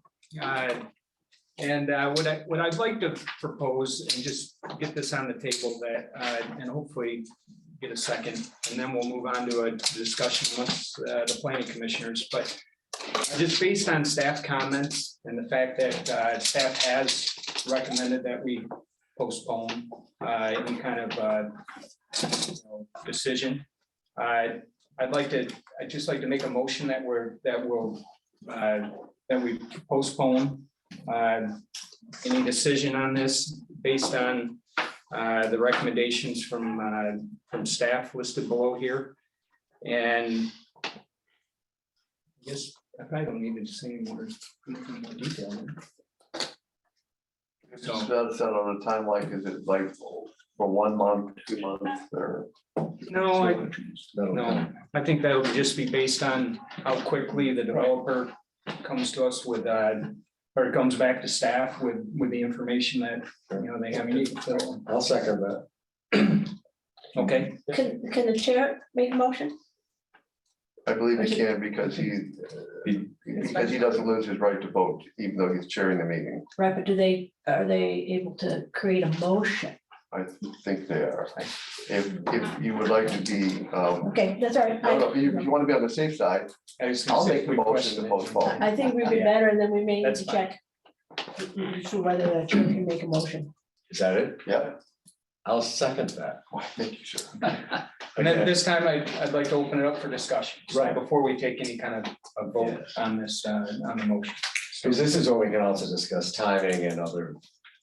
And what I'd like to propose and just get this on the table that and hopefully get a second, and then we'll move on to a discussion amongst the planning commissioners. But just based on staff comments and the fact that staff has recommended that we postpone any kind of decision. I'd just like to make a motion that we postpone any decision on this based on the recommendations from staff listed below here. And I guess I probably don't need to say any more detail. So that's set on a timeline, is it like for 1 month, 2 months, or? No, no, I think that'll just be based on how quickly the developer comes to us with, or comes back to staff with the information that, they have need. So, I'll second that. okay, Can the chair make a motion? I believe he can because he doesn't lose his right to vote, even though he's chairing the meeting. Right, but are they able to create a motion? I think they are. If you would like to be, Okay, that's all right. no, if you want to be on the safe side, I'll make the motion to postpone. I think we'd be better, and then we may need That's to fine. check so whether the chair can make a motion. Is that it? Yeah. I'll second that. Thank you, sir. and then this time I'd like to open it up for discussion. So Right. before we take any kind of a vote on this, on the motion. Because this is where we can also discuss timing and other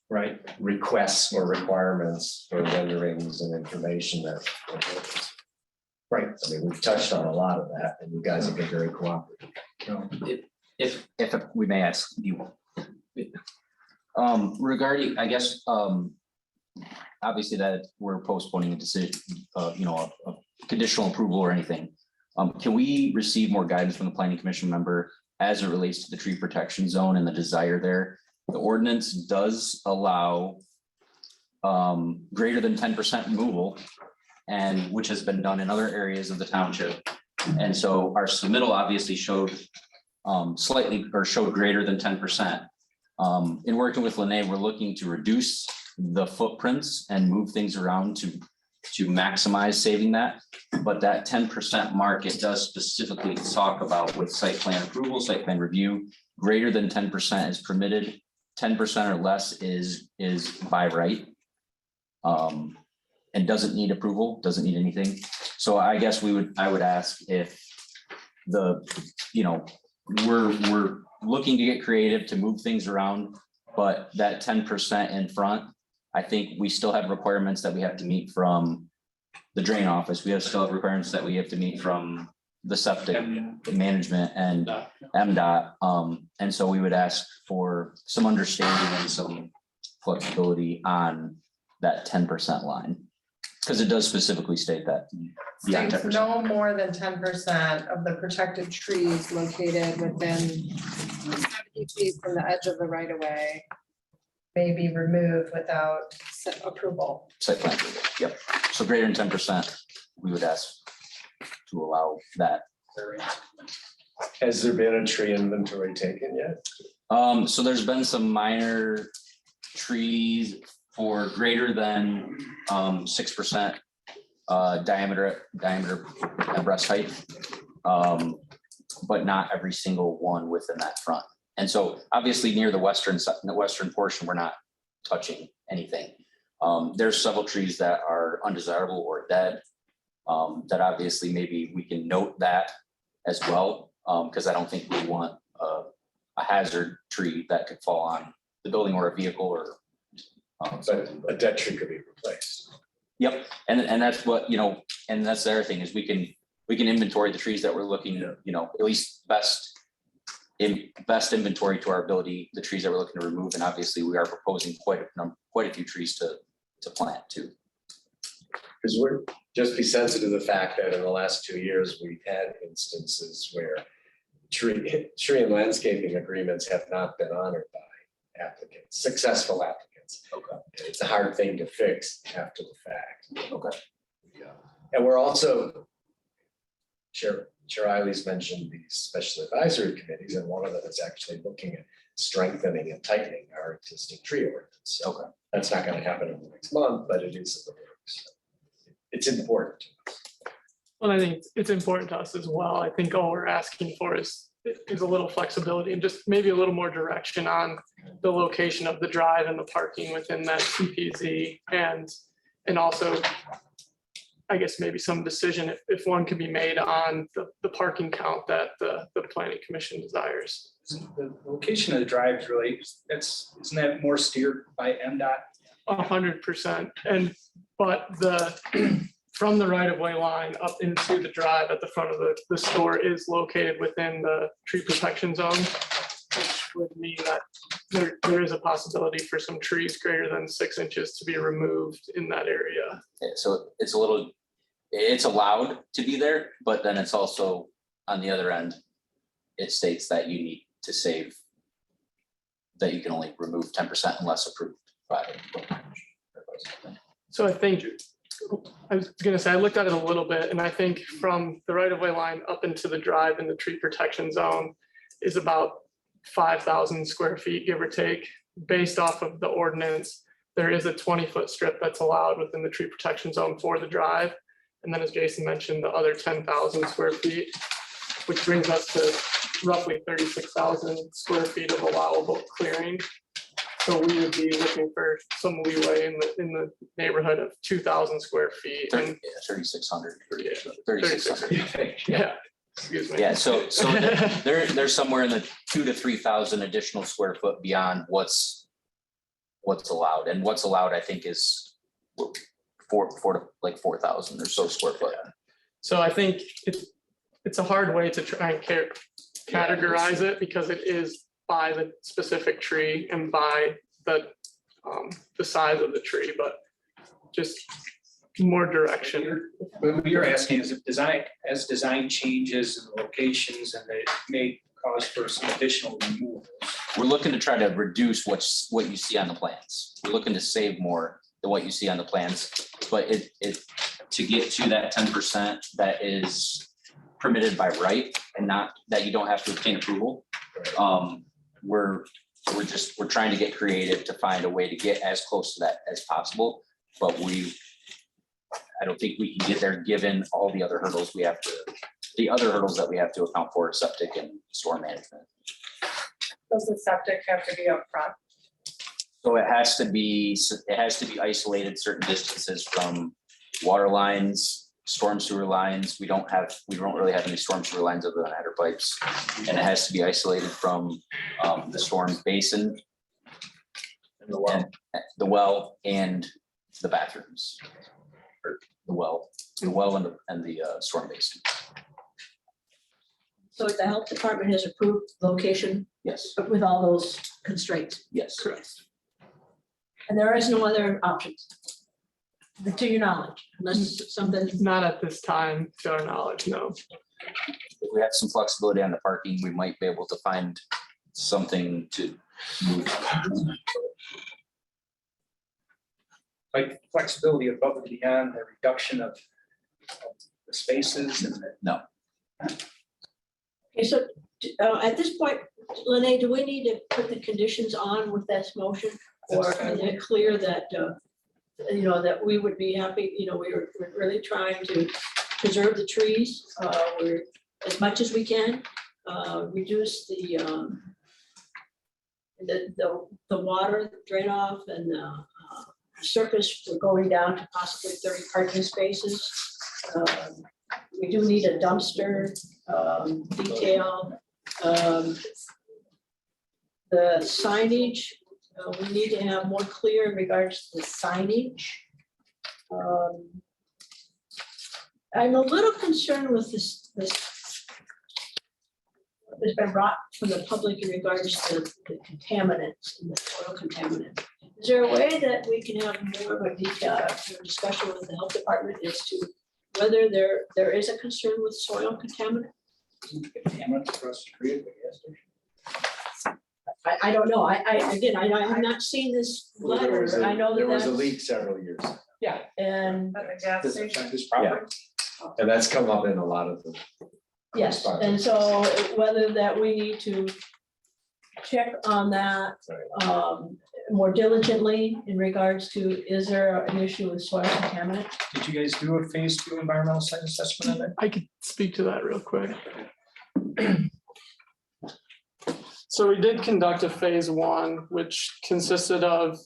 Right, requests or requirements for renderings and information that. right. I mean, we've touched on a lot of that and you guys have been very cooperative. If we may ask you. Regarding, I guess, obviously that we're postponing a decision, a conditional approval or anything. Can we receive more guidance from the planning commission member as it relates to the tree protection zone and the desire there? The ordinance does allow greater than 10% removal, and which has been done in other areas of the township. And so our submittal obviously showed showed greater than 10%. In working with Lene, we're looking to reduce the footprints and move things around to maximize saving that. But that 10% mark, it does specifically talk about with site plan approval, site plan review, greater than 10% is permitted. 10% or less is by right. And doesn't need approval, doesn't need anything. So I guess I would ask if we're looking to get creative to move things around, but that 10% in front, I think we still have requirements that we have to meet from the drain office. We still have requirements that we have to meet from the septic management and MDOT. And so we would ask for some understanding and some flexibility on that 10% line. Because it does specifically state that. beyond States 10%. no more than 10% of the protected trees located within 70 feet from the edge of the right of way may be removed without approval. Site plan approval, yep. So greater than 10%, we would ask to allow that. Has there been a tree inventory taken yet? So there's been some minor trees for greater than 6% diameter at breast height. But not every single one within that front. And so obviously near the western portion, we're not touching anything. There's several trees that are undesirable or dead. That obviously maybe we can note that as well, because I don't think we want a hazard tree that could fall on the building or a vehicle or. But a dead tree could be replaced. Yep, and that's what, and that's the other thing is we can inventory the trees that we're looking, at least best inventory to our ability, the trees that we're looking to remove, and obviously we are proposing quite a few trees to plant too. Because we're, just be sensitive to the fact that in the last 2 years, we've had instances where tree and landscaping agreements have not been honored by applicants, successful applicants. Okay. It's a hard thing to fix after the fact. Okay. Yeah. And we're also, Chair Eiley's mentioned these special advisory committees, and one of them is actually looking at strengthening and tightening our existing tree ordinance. Okay. That's not going to happen in the next month, but it is in the works. It's important. Well, I think it's important to us as well. I think all we're asking for is a little flexibility and just maybe a little more direction on the location of the drive and the parking within that CPZ, and also, I guess maybe some decision if one can be made on the parking count that the planning commission desires. The location of the drive is really, isn't that more steered by MDOT? 100%. But from the right of way line up into the drive at the front of the store is located within the tree protection zone, which would mean that there is a possibility for some trees greater than 6 inches to be removed in that area. Yeah, so it's allowed to be there, but then it's also on the other end, it states that you need to save, that you can only remove 10% unless approved by. So I think, I was gonna say, I looked at it a little bit, and I think from the right of way line up into the drive in the tree protection zone is about 5,000 square feet, give or take. Based off of the ordinance, there is a 20-foot strip that's allowed within the tree protection zone for the drive. And then as Jason mentioned, the other 10,000 square feet, which brings us to roughly 36,000 square feet of allowable clearing. So we would be looking for some leeway in the neighborhood of 2,000 square feet. And 3,600. Yeah, 3,600. yeah, excuse me. Yeah, so there's somewhere in the 2,000 to 3,000 additional square foot beyond what's allowed, and what's allowed, I think, is 4,000 or so square foot. So I think it's a hard way to try and categorize it, because it is by the specific tree and by the size of the tree, but just more direction. What you're asking is if design changes and locations, and they may cause for some additional removals. We're looking to try to reduce what you see on the plans. We're looking to save more than what you see on the plans, but it to get to that 10% that is permitted by right and not that you don't have to obtain approval. We're trying to get creative to find a way to get as close to that as possible, but I don't think we can get there given all the other hurdles that we have to account for, septic and storm management. Does the septic have to be up front? So it has to be isolated certain distances from water lines, storm sewer lines. We don't really have any storm sewer lines other than header pipes. And it has to be isolated from the storm basin, and the well and the bathrooms. Or the well and the storm basin. So the health department has approved location Yes, with all those constraints, yes. Correct. and there is no other options. To your knowledge, unless something, Not at this time, to our knowledge, no. If we have some flexibility on the parking, we might be able to find something to move. Like flexibility above and beyond the reduction of the spaces and the. No. okay, so at this point, Lene, do we need to put the conditions on with this motion? Or is it clear that, that we would be happy, we're really trying to preserve the trees, we're, as much as we can, reduce the water drain off and surface, we're going down to possibly 30 parking spaces. We do need a dumpster detail. The signage, we need to have more clear in regards to the signage. I'm a little concerned with this has been brought from the public in regards to the contaminants and the soil contaminants. Is there a way that we can have more of a detailed discussion with the health department as to whether there is a concern with soil contaminant? Contaminants across the street, yes. I don't know. I have not seen this letter. I know that There was a that's- leak several years, Yeah. And At the gas station. This property. and that's come up in a lot of the. yes, and so whether that we need to check on that more diligently in regards to, is there an issue with soil contaminant? Did you guys do a phase 2 environmental site assessment of it? I could speak to that real quick. So we did conduct a phase 1, which consisted of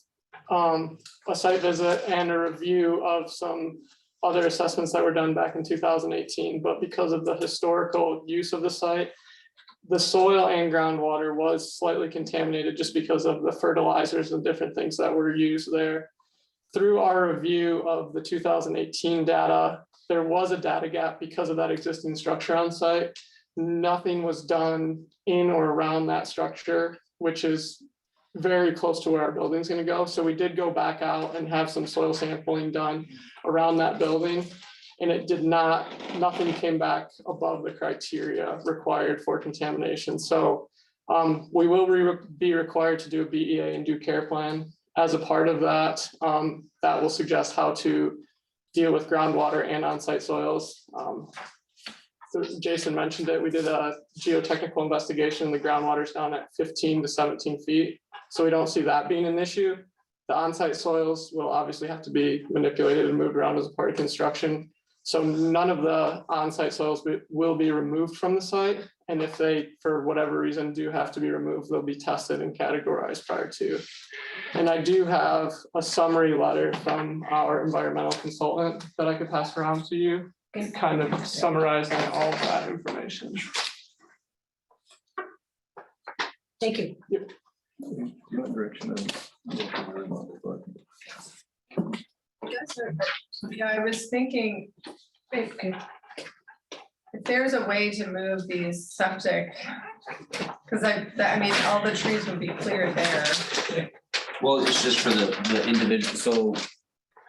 a site visit and a review of some other assessments that were done back in 2018. But because of the historical use of the site, the soil and groundwater was slightly contaminated just because of the fertilizers and different things that were used there. Through our review of the 2018 data, there was a data gap because of that existing structure on site. Nothing was done in or around that structure, which is very close to where our building's going to go. So we did go back out and have some soil sampling done around that building. And it did not, nothing came back above the criteria required for contamination. So we will be required to do a BEA and due care plan. As a part of that, that will suggest how to deal with groundwater and on-site soils. So Jason mentioned it, we did a geotechnical investigation. The groundwater's down at 15 to 17 feet. So we don't see that being an issue. The on-site soils will obviously have to be manipulated and moved around as a part of construction. So none of the on-site soils will be removed from the site. And if they, for whatever reason, do have to be removed, they'll be tested and categorized prior to. And I do have a summary letter from our environmental consultant that I could pass around to you, kind of summarizing all of that information. Thank you. Yep. Yeah, I was thinking, if there's a way to move these septic, because I mean, all the trees would be cleared there. Well, it's just for the individual, so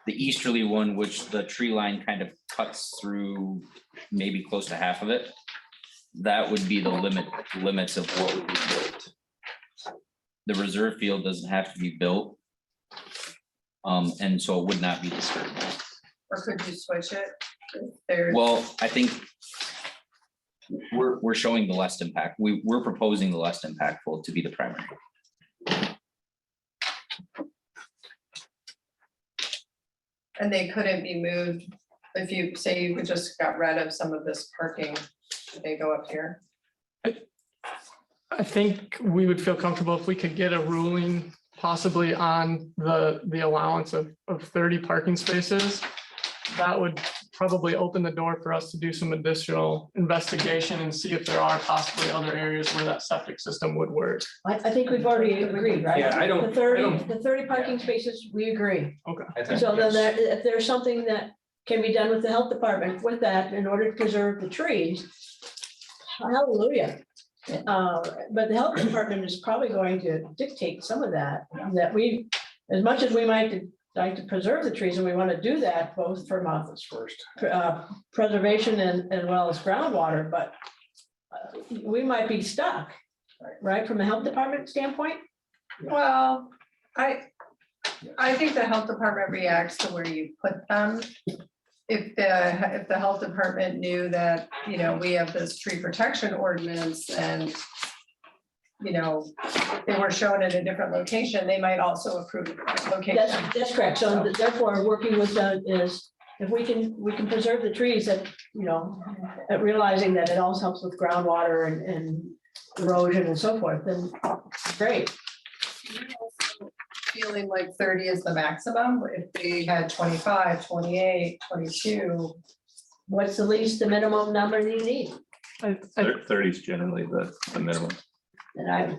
the easterly one, which the tree line kind of cuts through maybe close to half of it. That would be the limits of what would be built. The reserve field doesn't have to be built. And so it would not be disturbed. Or could you switch it? If there's, Well, I think we're showing the less impact. We're proposing the less impactful to be the primary. and they couldn't be moved, if you say you could just got rid of some of this parking, could they go up here? I think we would feel comfortable if we could get a ruling possibly on the allowance of 30 parking spaces. That would probably open the door for us to do some additional investigation and see if there are possibly other areas where that septic system would work. I think we've already agreed, right? Yeah, I don't- The 30 parking spaces, we agree. Okay. So then if there's something that can be done with the health department with that in order to preserve the trees, Hallelujah. But the health department is probably going to dictate some of that, that we, as much as we might like to preserve the trees, and we want to do that both from preservation and as well as groundwater, but we might be stuck, right, from a health department standpoint? Well, I think the health department reacts to where you put them. If the health department knew that, you know, we have this tree protection ordinance and, you know, they were shown at a different location, they might also approve the location. That's correct. So therefore, working with is, if we can preserve the trees that, you know, realizing that it also helps with groundwater and erosion and so forth, then great. Feeling like 30 is the maximum, if they had 25, 28, 22. What's the least, the minimum number you need? 30 is generally the minimum. And I,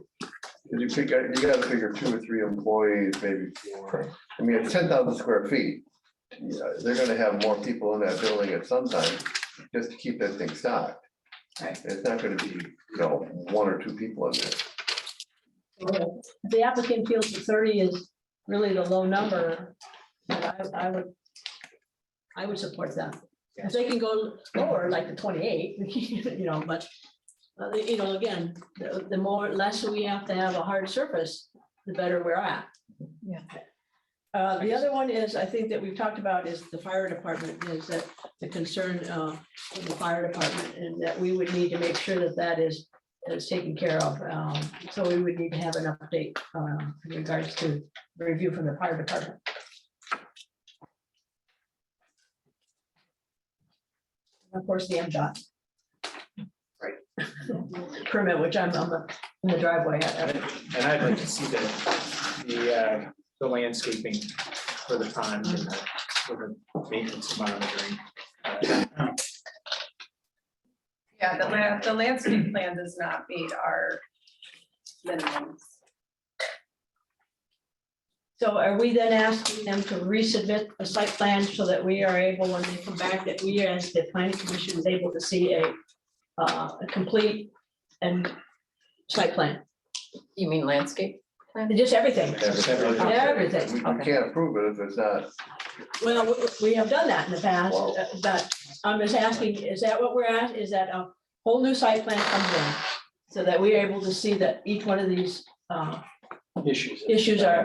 You gotta figure 2 or 3 employees, maybe 4. I mean, it's 10,000 square feet. Yeah, they're gonna have more people in that building at some time, just to keep that thing stocked. Right. It's not gonna be, you know, 1 or 2 people in there. the applicant feels that 30 is really the low number, I would support that. If they can go lower, like the 28, you know, but, you know, again, the less we have to have a hard surface, the better we're at. Yeah. The other one is, I think that we've talked about is the fire department, is that the concern of the fire department, and that we would need to make sure that that is taken care of. So we would need to have an update in regards to review from the fire department. Of course, the MDOT. Right. Permit, which I'm in the driveway. And I'd like to see the landscaping for the pond and for the maintenance monitoring. Yeah, the landscape plan does not meet our minimums. So are we then asking them to resubmit a site plan so that we are able, when they come back, that we as the planning commission is able to see a complete and site plan? You mean landscape plan? Just everything. We can't approve it if it's not. Well, we have done that in the past, Wow. but I'm just asking, is that what we're at? Is that a whole new site plan comes in? So that we're able to see that each one of these issues are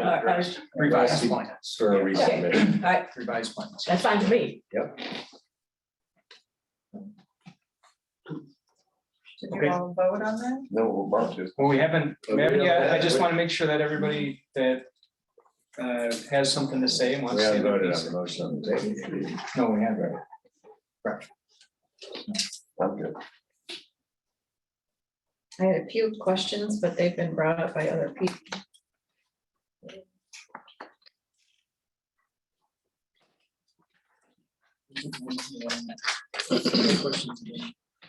Revised plans. For a resubmission. all right, Revised plans. that's fine to me. Yep. Did Okay. you all vote on that? No, we're about to. Well, we haven't yet. I just want to make sure that everybody that has something to say and wants We to say. haven't their voted piece. on the motion on the table. No, we haven't. I'm good. I had a few questions, but they've been brought up by other people. Questions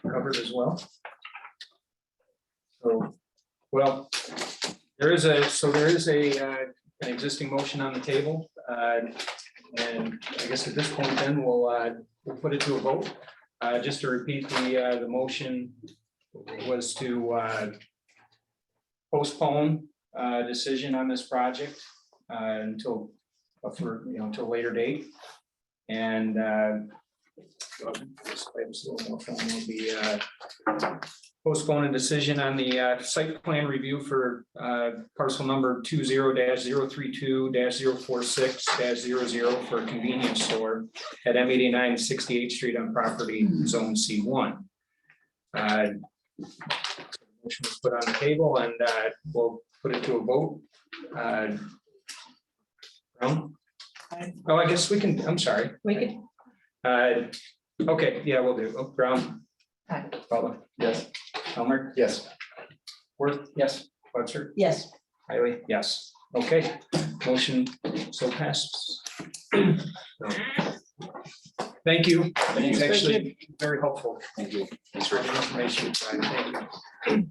covered as well. So, well, there is an existing motion on the table. And I guess at this point then we'll put it to a vote. Just to repeat, the motion was to postpone decision on this project until until a later date. And this item's a little more formal, will be postpone a decision on the site plan review for parcel number 20-032-046-00 for a convenience store at M89 68th Street on property zone C1. Motion was put on the table and we'll put it to a vote. Brown? Oh, I guess we can, I'm sorry. We could, Okay, yeah, we'll do. Oh, Brown. Aye. Butler. Yes. Helmer. Yes. Worth. Yes. Webster. yes. Riley. Yes. Okay, motion so passes. Thank you. It's actually very helpful. Thank you. Thanks for the information. Brian. Thank you.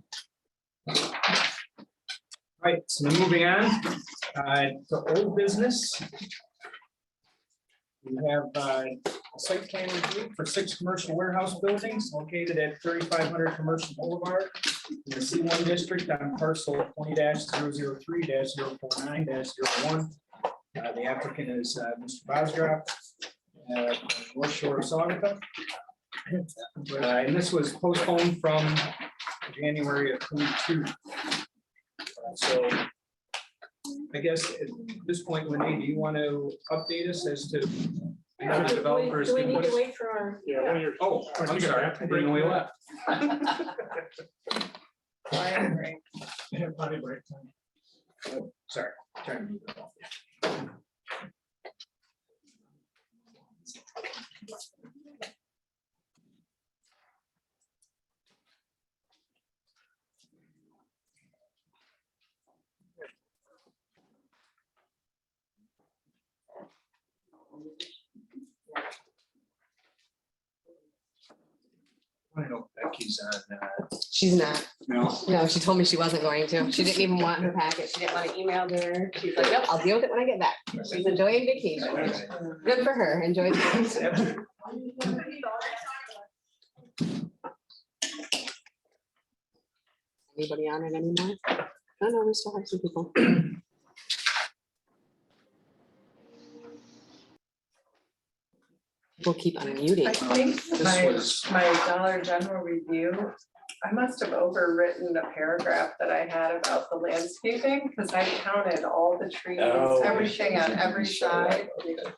All right, so moving on to old business. We have a site plan review for 6 commercial warehouse buildings located at 3500 Commercial Boulevard in the C1 district on parcel 20-003-049-01. The applicant is Mr. Bosgraf, North Shore of Saugatuck. And this was postponed from January of 22. So I guess at this point, Renee, do you want to update us as to how the developers? Do we need to wait for our? Yeah, one of your. Oh, I'm sorry, I didn't know we left. Potty break time. Oh, sorry. Trying to move it off. I don't know if Becky's on. She's not. No. No, she told me she wasn't going to. She didn't even want her packet. She didn't want to email her. She's like, nope, I'll deal with it when I get back. She's enjoying vacation. Good for her. Enjoy. Anybody on it anymore? No, no, we still have some people. We'll keep unmuting. I think This my, was- my Dollar General review, I must have overwritten a paragraph that I had about the landscaping, because I counted all the trees, Oh, everything on every side,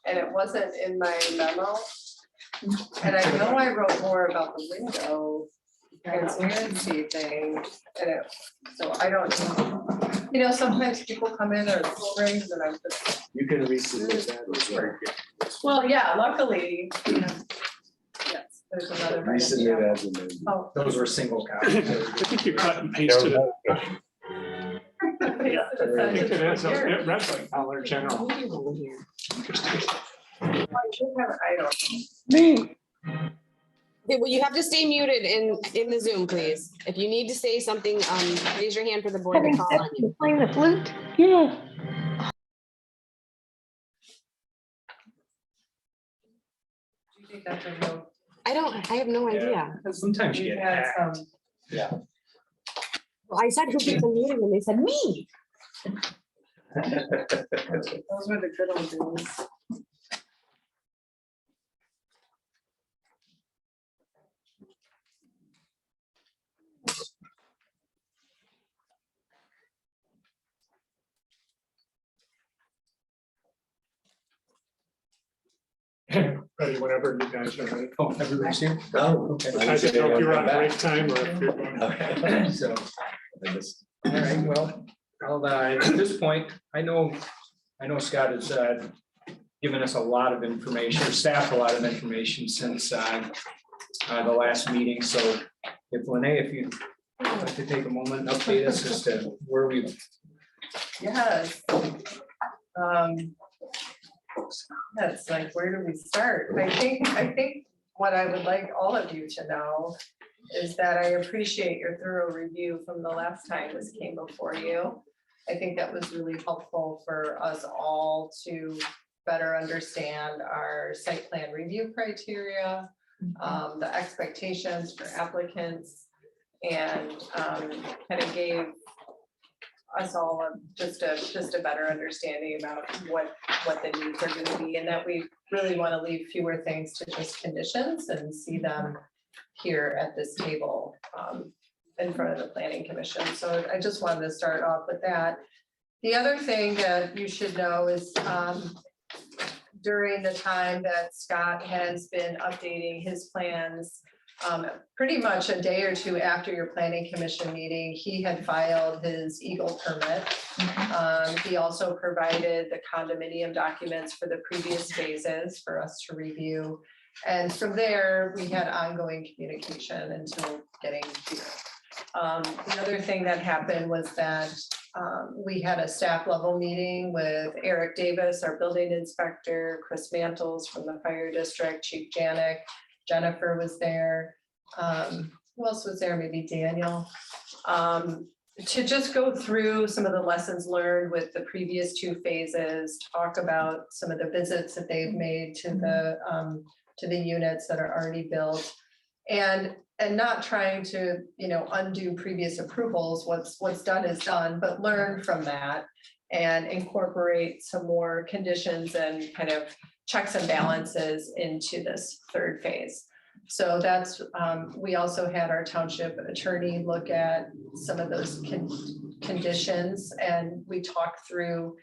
and it wasn't in my memo. And I know I wrote more about the window transparency thing, and it, so I don't know. You know, sometimes people come in or rings and I'm just, You can resubmit that as well. well, yeah, luckily, yes, there's another. Resubmit as amended. Oh. Those were single copies. I think you cut and pasted it. Yeah. I think it is, it read like Dollar General. I don't. Okay, well, you have to stay muted in the Zoom, please. If you need to say something, raise your hand for the board to call on you. Playing the flute? Yeah. Do you think that's a real? I have no idea. Sometimes you We've get had hacked. some. Well, I said who keeps muting and they said me. Those were the good old days. Ready whenever you guys are ready. Oh, everybody's here? No. Okay. I didn't know if you were on break time or if you're going. Okay. So, all right, well, at this point, I know Scott has given us a lot of information, or staff a lot of information since the last meeting. So if Lene, if you'd like to take a moment and update us as to where we've. Yes. That's like, where do we start? I think what I would like all of you to know is that I appreciate your thorough review from the last time this came before you. I think that was really helpful for us all to better understand our site plan review criteria, the expectations for applicants, and kind of gave us all just a better understanding about what the needs are going to be, and that we really want to leave fewer things to just conditions and see them here at this table in front of the planning commission. So I just wanted to start off with that. The other thing that you should know is during the time that Scott has been updating his plans, pretty much a day or two after your planning commission meeting, he had filed his Eagle permit. He also provided the condominium documents for the previous phases for us to review. And from there, we had ongoing communication until getting here. The other thing that happened was that we had a staff level meeting with Eric Davis, our building inspector, Chris Mantles from the fire district, Chief Janik, Jennifer was there. Who else was there? Maybe Daniel. to just go through some of the lessons learned with the previous two phases, talk about some of the visits that they've made to the units that are already built. And not trying to, undo previous approvals. What's done is done, but learn from that and incorporate some more conditions and kind of checks and balances into this third phase. So that's, we also had our township attorney look at some of those conditions, and we talked through,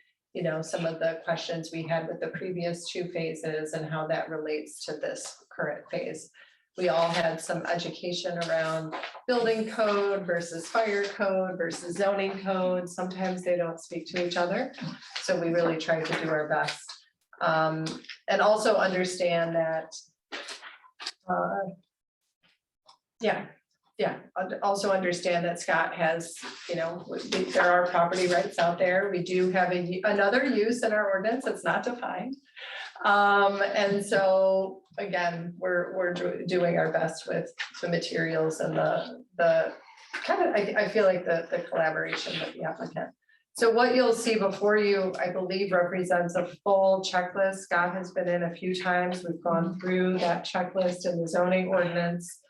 some of the questions we had with the previous two phases and how that relates to this current phase. We all had some education around building code versus fire code versus zoning code. Sometimes they don't speak to each other. So we really tried to do our best. And also understand that, also understand that Scott has, there are property rights out there. We do have another use in our ordinance that's not defined. And so again, we're doing our best with the materials and the kind of, I feel like the collaboration with the applicant. So what you'll see before you, I believe, represents a full checklist. Scott has been in a few times. We've gone through that checklist in the zoning ordinance.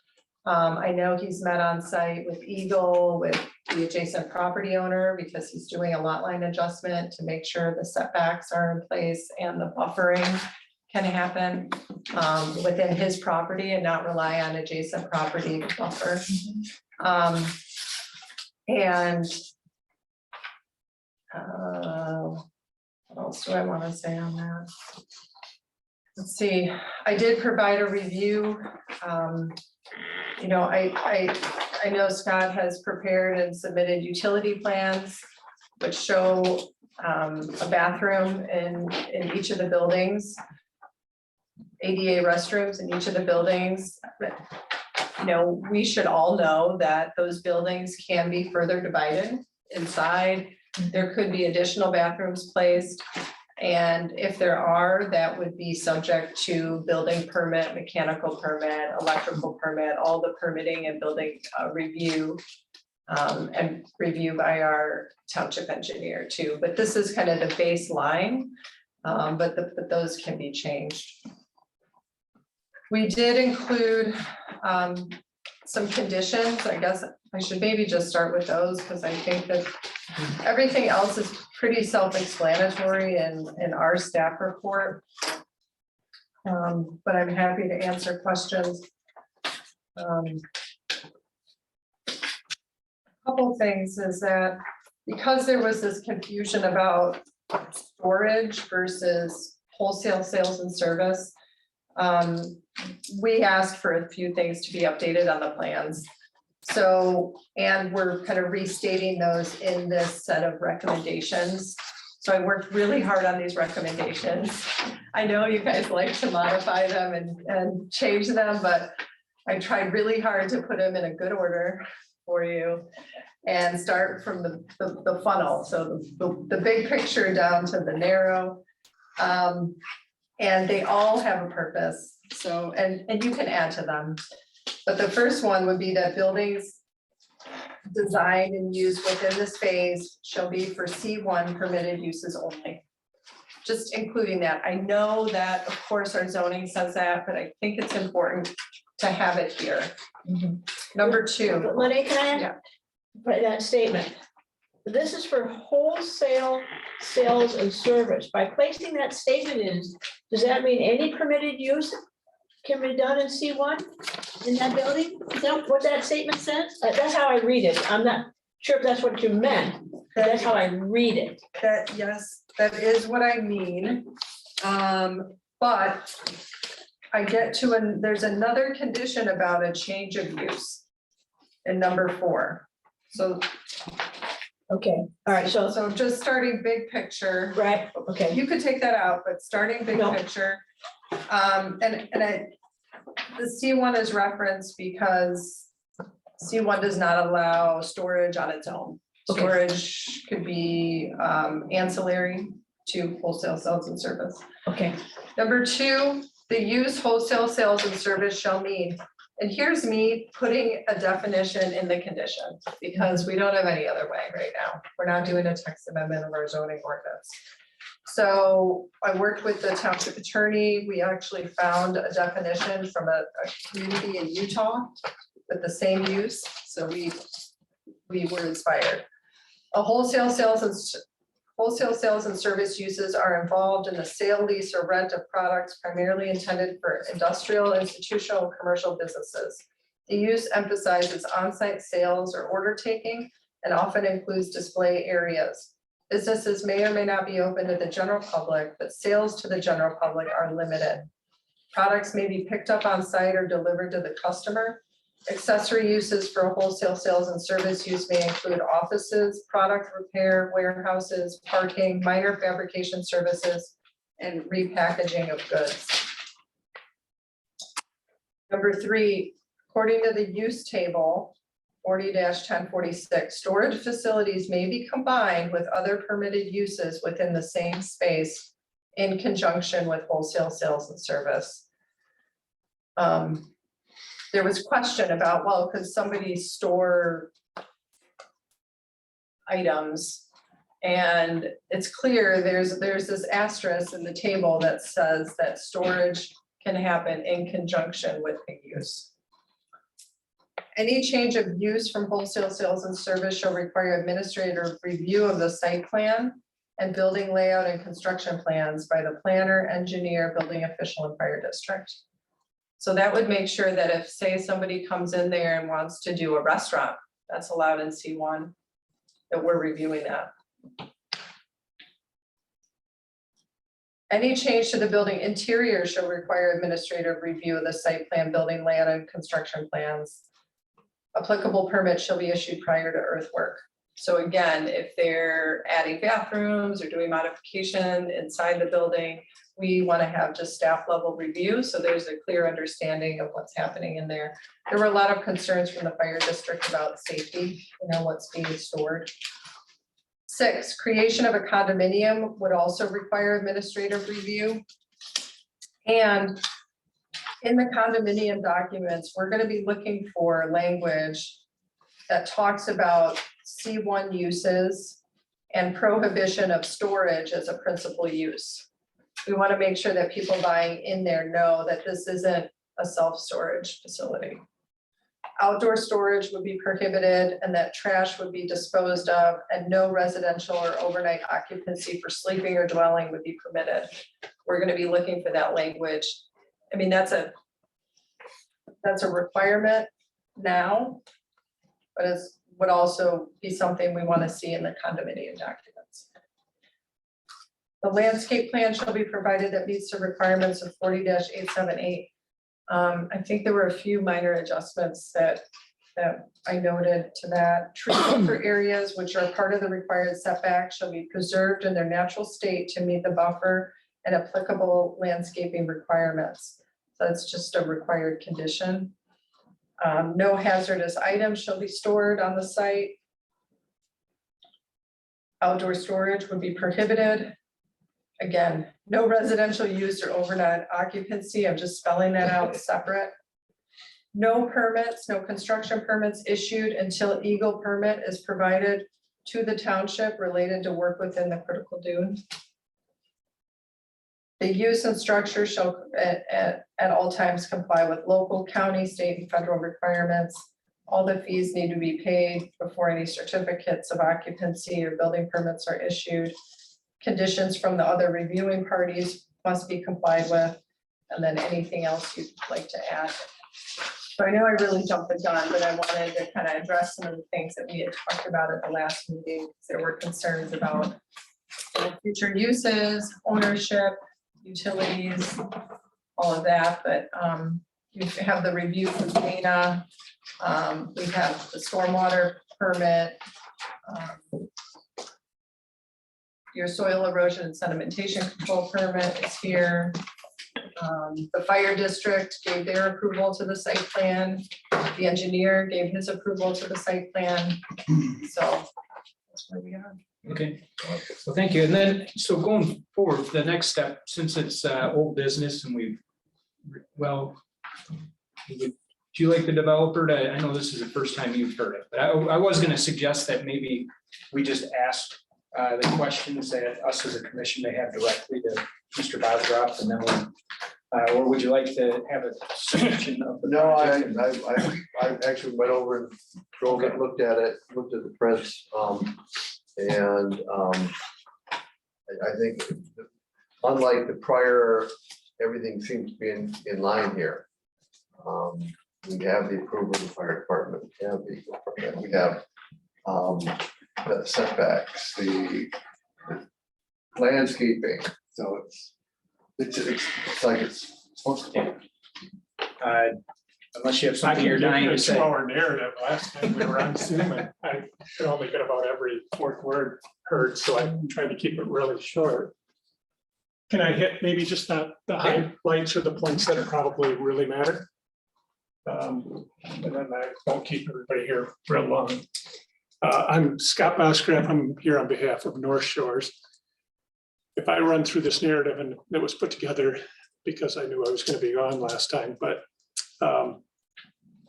I know he's met on site with Eagle, with the adjacent property owner, because he's doing a lot line adjustment to make sure the setbacks are in place and the buffering can happen within his property and not rely on adjacent property to buffer. What else do I want to say on that? Let's see, I did provide a review. I know Scott has prepared and submitted utility plans which show a bathroom in each of the buildings, ADA restrooms in each of the buildings. We should all know that those buildings can be further divided inside. There could be additional bathrooms placed. And if there are, that would be subject to building permit, mechanical permit, electrical permit, all the permitting and building review and review by our township engineer too. But this is kind of the baseline, but those can be changed. We did include some conditions. I guess I should maybe just start with those because I think that everything else is pretty self-explanatory in our staff report. But I'm happy to answer questions. A couple of things is that because there was this confusion about storage versus wholesale sales and service, we asked for a few things to be updated on the plans. So, and we're kind of restating those in this set of recommendations. So I worked really hard on these recommendations. I know you guys like to modify them and change them, but I tried really hard to put them in a good order for you and start from the funnel. So the big picture down to the narrow. And they all have a purpose. So, and you can add to them. But the first one would be that buildings designed and used within this phase shall be for C1 permitted uses only. Just including that. I know that, of course, our zoning says that, but I think it's important to have it here. Number two. Lenny, can I add? Yeah. By that statement? This is for wholesale sales and service. By placing that statement in, does that mean any permitted use can be done in C1 in that building? Is that what that statement says? That's how I read it. I'm not sure if that's what you meant, but that's how I read it. Yes, that is what I mean. But I get to, there's another condition about a change of use in number 4. So. Okay, all right, so just starting big picture. Right, okay. You could take that out, but starting big picture. The C1 is referenced because C1 does not allow storage on its own. Okay. Storage could be ancillary to wholesale sales and service. Okay. Number 2, the use wholesale sales and service shall mean And here's me putting a definition in the condition, because we don't have any other way right now. We're not doing a text amendment of our zoning ordinance. So I worked with the township attorney. We actually found a definition from a community in Utah with the same use, so we were inspired. Wholesale sales and service uses are involved in the sale, lease, or rent of products primarily intended for industrial, institutional, and commercial businesses. The use emphasizes on-site sales or order taking and often includes display areas. Businesses may or may not be open to the general public, but sales to the general public are limited. Products may be picked up on site or delivered to the customer. Accessory uses for wholesale sales and service use may include offices, product repair, warehouses, parking, minor fabrication services, and repackaging of goods. Number 3, according to the use table 40-1046, storage facilities may be combined with other permitted uses within the same space in conjunction with wholesale sales and service. There was question about, well, could somebody store items? And it's clear there's this asterisk in the table that says that storage can happen in conjunction with the use. Any change of use from wholesale sales and service shall require administrative review of the site plan and building layout and construction plans by the planner, engineer, building official, and fire district. So that would make sure that if, say, somebody comes in there and wants to do a restaurant, that's allowed in C1, that we're reviewing that. Any change to the building interior shall require administrative review of the site plan, building layout, and construction plans. Applicable permit shall be issued prior to earthwork. So again, if they're adding bathrooms or doing modification inside the building, we want to have just staff level review, so there's a clear understanding of what's happening in there. There were a lot of concerns from the fire district about safety, what's being stored. 6, creation of a condominium would also require administrative review. And in the condominium documents, we're going to be looking for language that talks about C1 uses and prohibition of storage as a principal use. We want to make sure that people buying in there know that this isn't a self-storage facility. Outdoor storage would be prohibited and that trash would be disposed of, and no residential or overnight occupancy for sleeping or dwelling would be permitted. We're going to be looking for that language. I mean, that's a requirement now, but it would also be something we want to see in the condominium documents. The landscape plan shall be provided that meets the requirements of 40-878. I think there were a few minor adjustments that I noted to that. Tree buffer areas, which are part of the required setback, shall be preserved in their natural state to meet the buffer and applicable landscaping requirements. So that's just a required condition. No hazardous items shall be stored on the site. Outdoor storage would be prohibited. Again, no residential use or overnight occupancy. I'm just spelling that out separate. No permits, no construction permits issued until Eagle permit is provided to the township related to work within the critical dune. The use and structure shall at all times comply with local, county, state, and federal requirements. All the fees need to be paid before any certificates of occupancy or building permits are issued. Conditions from the other reviewing parties must be complied with, and then anything else you'd like to add. So I know I really jumped the gun, but I wanted to kind of address some of the things that we had talked about at the last meeting. There were concerns about future uses, ownership, utilities, all of that, but you have the review from Dana. We have the stormwater permit. Your soil erosion and sedimentation control permit is here. The fire district gave their approval to the site plan. The engineer gave his approval to the site plan. So that's where we are. Okay, so thank you. And then, so going forward, the next step, since it's old business and we would do you like the developer to, I know this is the first time you've heard it, but I was gonna suggest that maybe we just ask the questions that us as a commission may have directly to Mr. Bosroff, and then we'll, or would you like to have a section of the No, project? I actually went over and drove it, looked at it, looked at the prints, and I think unlike the prior, everything seems to be in line here. We have the approval of the fire department, we have the setbacks, the landscaping, so it's like it's supposed to be. Unless you have something you're dying to A say. smaller narrative. Last time we were on Zoom, and I could only get about every fourth word heard, so I tried to keep it really short. Can I hit maybe just the highlights or the points that probably really matter? And then I won't keep everybody here real long. I'm Scott Boscraft. I'm here on behalf of North Shores. If I run through this narrative, and it was put together because I knew I was going to be on last time, but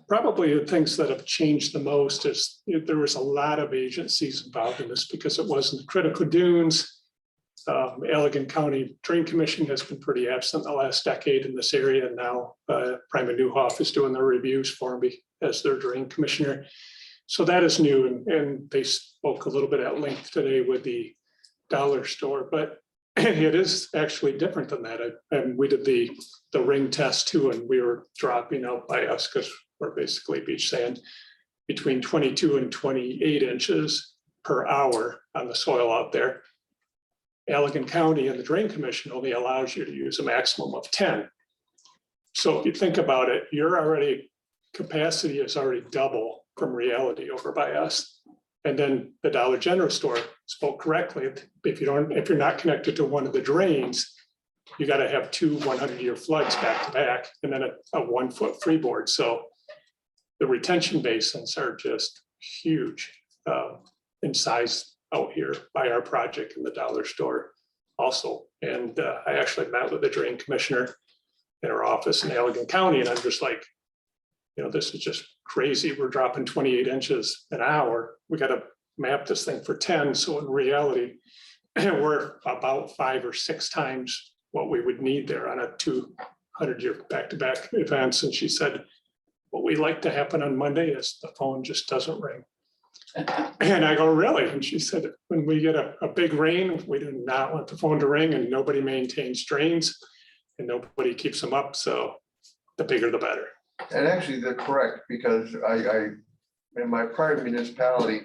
probably the things that have changed the most is there was a lot of agencies involved in this because it wasn't the critical dunes. Allegan County Drain Commission has been pretty absent the last decade in this area. And now Prima Newhoff is doing their reviews for me as their drain commissioner. So that is new. And they spoke a little bit at length today with the dollar store, but it is actually different than that. And we did the ring test too, and we were dropping out by us because we're basically beach sand between 22 and 28 inches per hour on the soil out there. Allegan County and the Drain Commission only allows you to use a maximum of 10. So if you think about it, capacity is already double from reality over by us. And then the Dollar General store spoke correctly. If you're not connected to one of the drains, you got to have two 100-year floods back to back, and then a 1 foot freeboard. So the retention basins are just huge in size out here by our project in the dollar store also. And I actually met with the drain commissioner in our office in Allegan County, and I'm just like, this is just crazy. We're dropping 28 inches an hour. We got to map this thing for 10. So in reality, we're about 5 or 6 times what we would need there on a 200-year back-to-back events. And she said, what we like to happen on Monday is the phone just doesn't ring. And I go, really? And she said, when we get a big rain, we do not want the phone to ring, and nobody maintains drains and nobody keeps them up. So the bigger, the better. And actually, they're correct, because in my prior municipality,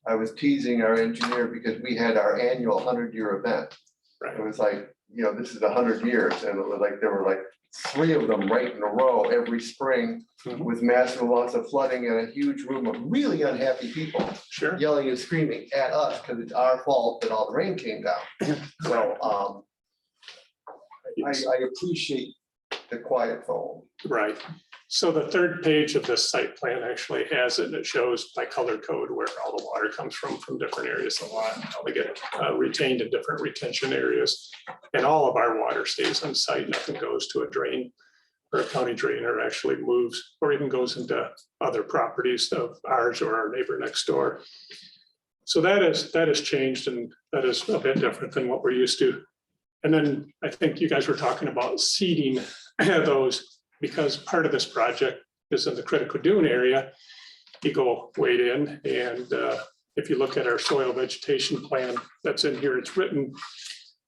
I was teasing our engineer because we had our annual 100-year event. Right. It was like, this is 100 years, and it was like there were like 3 of them right in a row every spring with massive amounts of flooding and a huge room of really unhappy people yelling and screaming at us because it's our fault that all the rain came down. So I appreciate the quiet phone. Right. So the third page of this site plan actually has it, and it shows by color code where all the water comes from different areas of the lot, and how they get retained in different retention areas. And all of our water stays on site. Nothing goes to a drain or a county drain, or actually moves or even goes into other properties of ours or our neighbor next door. So that has changed, and that is a bit different than what we're used to. And then I think you guys were talking about seeding those, because part of this project is in the critical dune area. Eagle weighed in, and if you look at our soil vegetation plan that's in here, it's written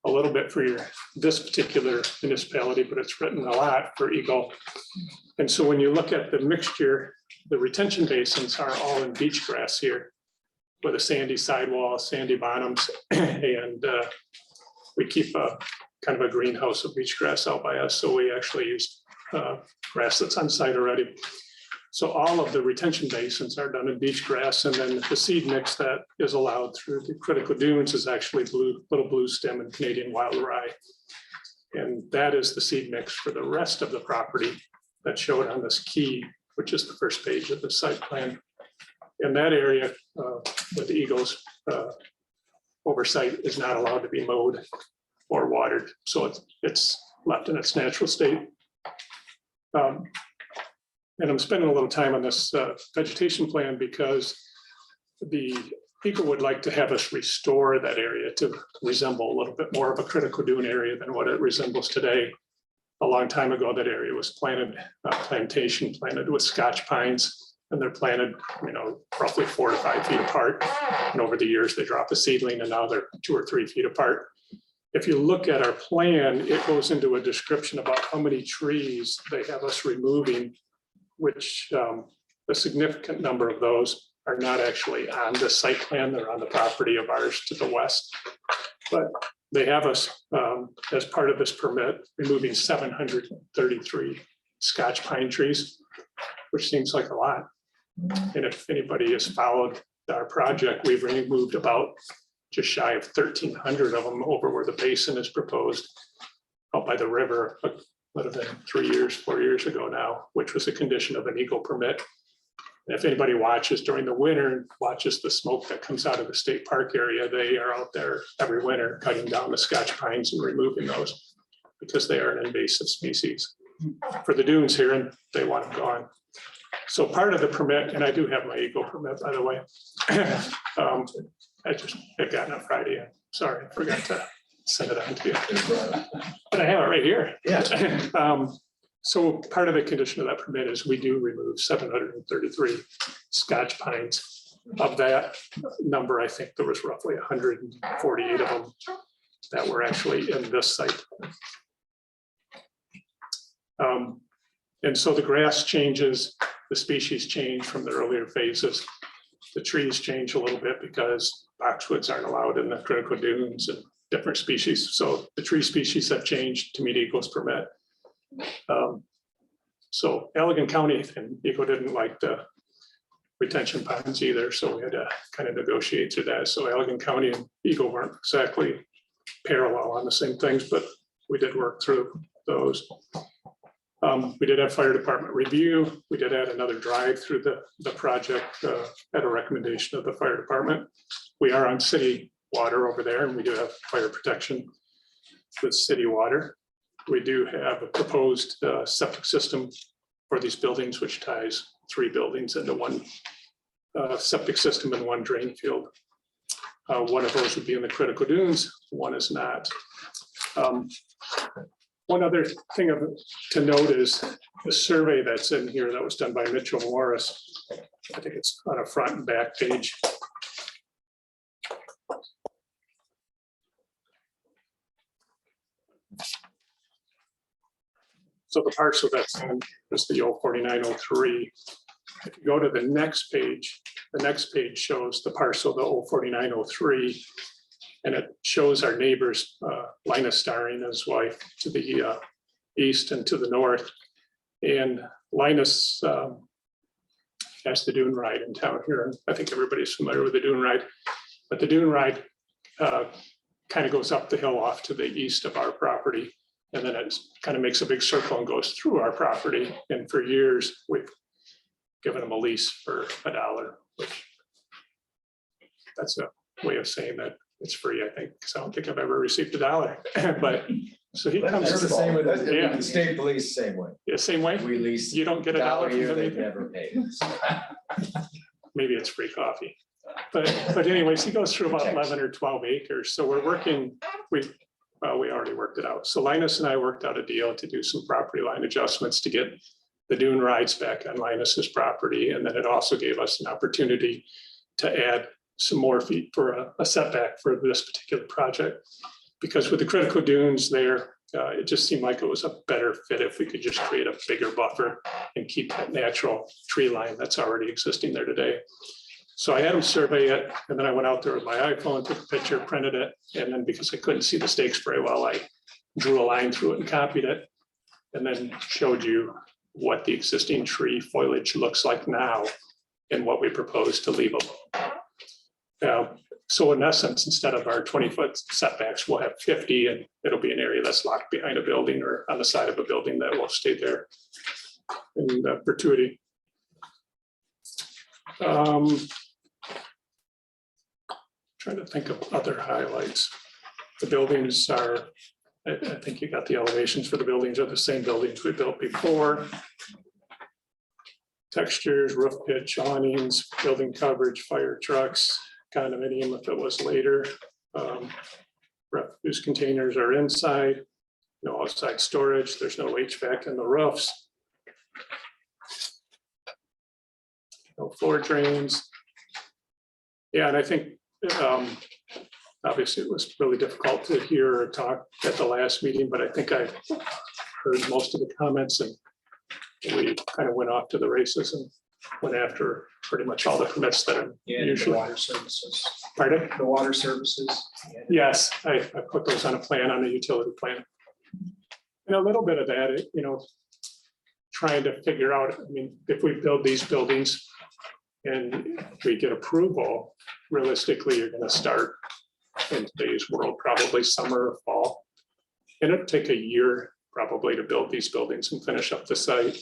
a little bit for this particular municipality, but it's written a lot for Eagle. And so when you look at the mixture, the retention basins are all in beach grass here with a sandy sidewall, sandy bottoms, and we keep a kind of a greenhouse of beach grass out by us. So we actually use grass that's on site already. So all of the retention basins are done in beach grass, and then the seed mix that is allowed through the critical dunes is actually little blue stem and Canadian wild rye. And that is the seed mix for the rest of the property that's shown on this key, which is the first page of the site plan. And that area with the Eagles oversight is not allowed to be mowed or watered. So it's left in its natural state. And I'm spending a little time on this vegetation plan because the people would like to have us restore that area to resemble a little bit more of a critical dune area than what it resembles today. A long time ago, that area was planted, plantation planted with Scotch pines, and they're planted, roughly 4 to 5 feet apart. And over the years, they drop a seedling, and now they're 2 or 3 feet apart. If you look at our plan, it goes into a description about how many trees they have us removing, which a significant number of those are not actually on the site plan, they're on the property of ours to the west. But they have us, as part of this permit, removing 733 Scotch pine trees, which seems like a lot. And if anybody has followed our project, we've removed about just shy of 1,300 of them over where the basin is proposed out by the river. Would have been 4 years ago now, which was a condition of an Eagle permit. And if anybody watches during the winter and watches the smoke that comes out of the state park area, they are out there every winter cutting down the Scotch pines and removing those because they are an invasive species for the dunes here, and they want them gone. So part of the permit, and I do have my Eagle permit, by the way. I got it on Friday. I'm sorry, I forgot to send it on to you. But I have it right here. Yeah. So part of the condition of that permit is we do remove 733 Scotch pines. Of that number, I think there was roughly 148 of them that were actually in this site. And so the grass changes, the species change from the earlier phases. The trees change a little bit because boxwoods aren't allowed in the critical dunes and different species. So the tree species have changed to meet Eagle's permit. So Allegan County and Eagle didn't like the retention ponds either, so we had to kind of negotiate through that. So Allegan County and Eagle weren't exactly parallel on the same things, but we did work through those. We did have fire department review. We did add another drive through the project at a recommendation of the fire department. We are on city water over there, and we do have fire protection with city water. We do have a proposed septic system for these buildings, which ties 3 buildings into one septic system and 1 drain field. One of those would be in the critical dunes, one is not. One other thing to note is the survey that's in here that was done by Mitchell Morris. I think it's on a front and back page. So the parcel that's in is the 04903. If you go to the next page shows the parcel, the 04903, and it shows our neighbors, Linus Starring and his wife, to the east and to the north. And Linus has the dune ride in town here. I think everybody's familiar with the dune ride, but the dune ride kind of goes up the hill off to the east of our property. And then it kind of makes a big circle and goes through our property. And for years, we've given them a lease for $1, which that's a way of saying that it's free, I think, because I don't think I've ever received $1. But so he comes. That's the same with Yeah. the state police, same way. Yeah, same way. We lease. You don't get $1 a year, from them they've either? never paid us. Maybe it's free coffee. But anyways, he goes through about 11 or 12 acres. So we're working, we already worked it out. So Linus and I worked out a deal to do some property line adjustments to get the dune rides back on Linus's property. And then it also gave us an opportunity to add some more feet for a setback for this particular project. Because with the critical dunes there, it just seemed like it was a better fit if we could just create a bigger buffer and keep that natural tree line that's already existing there today. So I had him survey it, and then I went out there with my iPhone, took a picture, printed it, and then because I couldn't see the stakes very well, I drew a line through it and copied it, and then showed you what the existing tree foliage looks like now and what we propose to leave alone. So in essence, instead of our 20-foot setbacks, we'll have 50, and it'll be an area that's locked behind a building or on the side of a building that will stay there in perpetuity. Trying to think of other highlights. The buildings are, I think you got the elevations for the buildings are the same buildings we built before. textures, roof pitch, awnings, building coverage, fire trucks, condominium if it was later. Refuse containers are inside, no outside storage, there's no HVAC in the roofs. No floor drains. Yeah, and I think obviously it was really difficult to hear or talk at the last meeting, but I think I heard most of the comments and we kind of went off to the races and went after pretty much all the permits that are Yeah, the usually. water services, Pardon? the water services. Yes, I put those on a plan, on a utility plan. And a little bit of that, trying to figure out, I mean, if we build these buildings and we get approval, realistically, you're gonna start in today's world, probably summer or fall. And it'll take a year probably to build these buildings and finish up the site.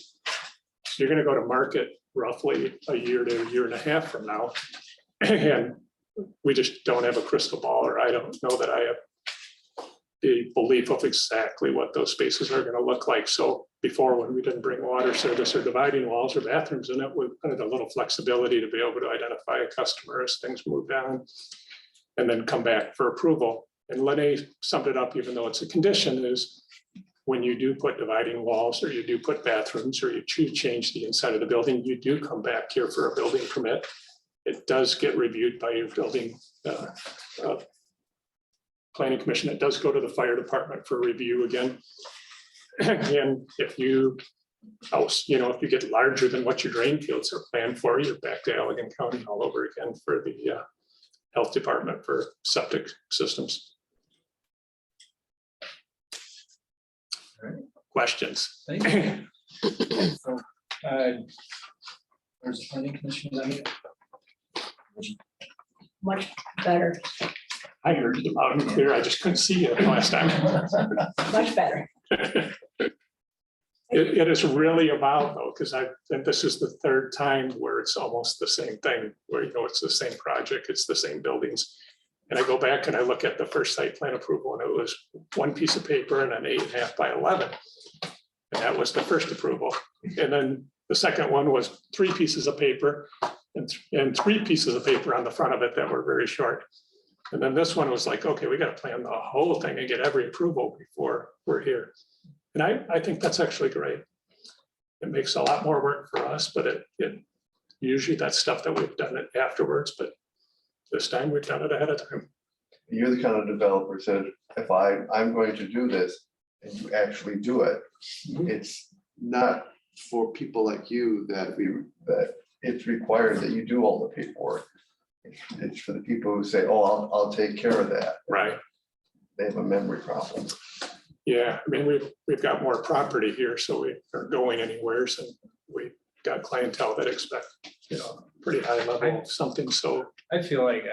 You're gonna go to market roughly a year to a year and a half from now. And we just don't have a crystal ball, or I don't know that I have the belief of exactly what those spaces are gonna look like. So before, when we didn't bring water service or dividing walls or bathrooms in it, we had a little flexibility to be able to identify a customer as things move down and then come back for approval. And Lene summed it up, even though it's a condition, is when you do put dividing walls or you do put bathrooms or you change the inside of the building, you do come back here for a building permit. It does get reviewed by your building planning commission. It does go to the fire department for review again. And if you if you get larger than what your drain fields are planned for, you're back to Allegan County all over again for the health department for septic systems. Questions? Thank you. So, there's a planning commission. Much better, I heard you loud and clear. I just couldn't see you last time. much better. It is really about though, because I think this is the third time where it's almost the same thing, where it's the same project, it's the same buildings. And I go back and I look at the first site plan approval and it was one piece of paper and an 8.5 by 11. And that was the first approval. And then the second one was 3 pieces of paper and 3 pieces of paper on the front of it that were very short. And then this one was like, okay, we got to plan the whole thing and get every approval before we're here. And I think that's actually great. It makes a lot more work for us, but it usually that's stuff that we've done it afterwards, but this time we've done it ahead of time. You're the kind of developer said, if I'm going to do this and you actually do it, it's not for people like you that it's required that you do all the paperwork. It's for the people who say, oh, I'll take care of that. Right. They have a memory problem. Yeah, I mean, we've got more property here, so we aren't going anywhere. So we got clientele that expect, pretty high level of something. So I feel like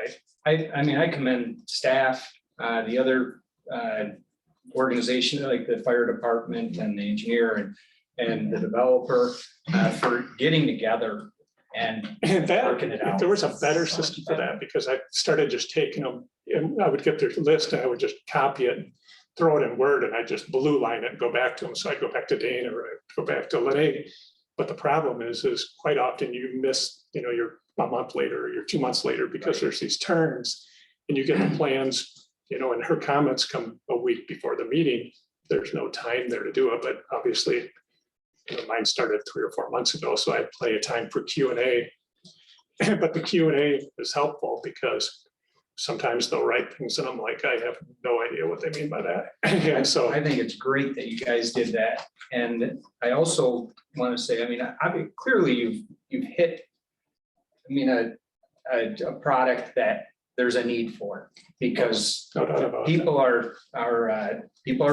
I mean, I commend staff, the other organization, like the fire department and the engineer and the developer for getting together and working it out. There was a better system for that, because I started just taking them and I would get their list and I would just copy it and throw it in Word and I just blue line it and go back to them. So I'd go back to Dana or I'd go back to Lene. But the problem is quite often you miss, you're a month later or you're 2 months later because there's these turns and you get the plans, and her comments come a week before the meeting. There's no time there to do it, but obviously mine started 3 or 4 months ago, so I had plenty of time for Q&A. But the Q&A is helpful because sometimes they'll write things and I'm like, I have no idea what they mean by that. And so I think it's great that you guys did that. And I also want to say, I mean, clearly you've hit, a product that there's a need for, because no doubt about people are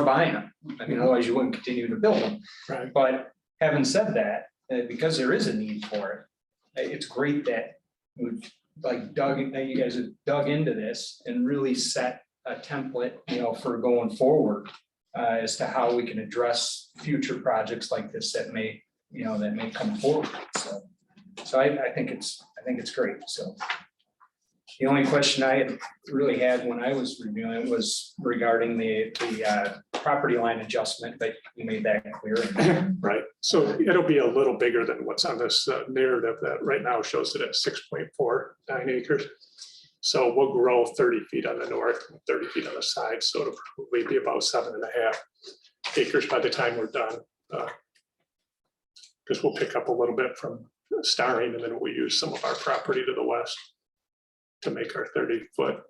buying them. I mean, otherwise you wouldn't continue to build them. Right. But having said that, because there is a need for it, it's great that we've that you guys have dug into this and really set a template, for going forward as to how we can address future projects like this that may come forward. So I think it's great. So The only question I had really had when I was reviewing was regarding the property line adjustment, but you made that clear. Right, so it'll be a little bigger than what's on this narrative that right now shows it at 6.49 acres. So we'll grow 30 feet on the north, 30 feet on the side, so it'll probably be about 7.5 acres by the time we're done. Because we'll pick up a little bit from Starring, and then we'll use some of our property to the west to make our 30-foot.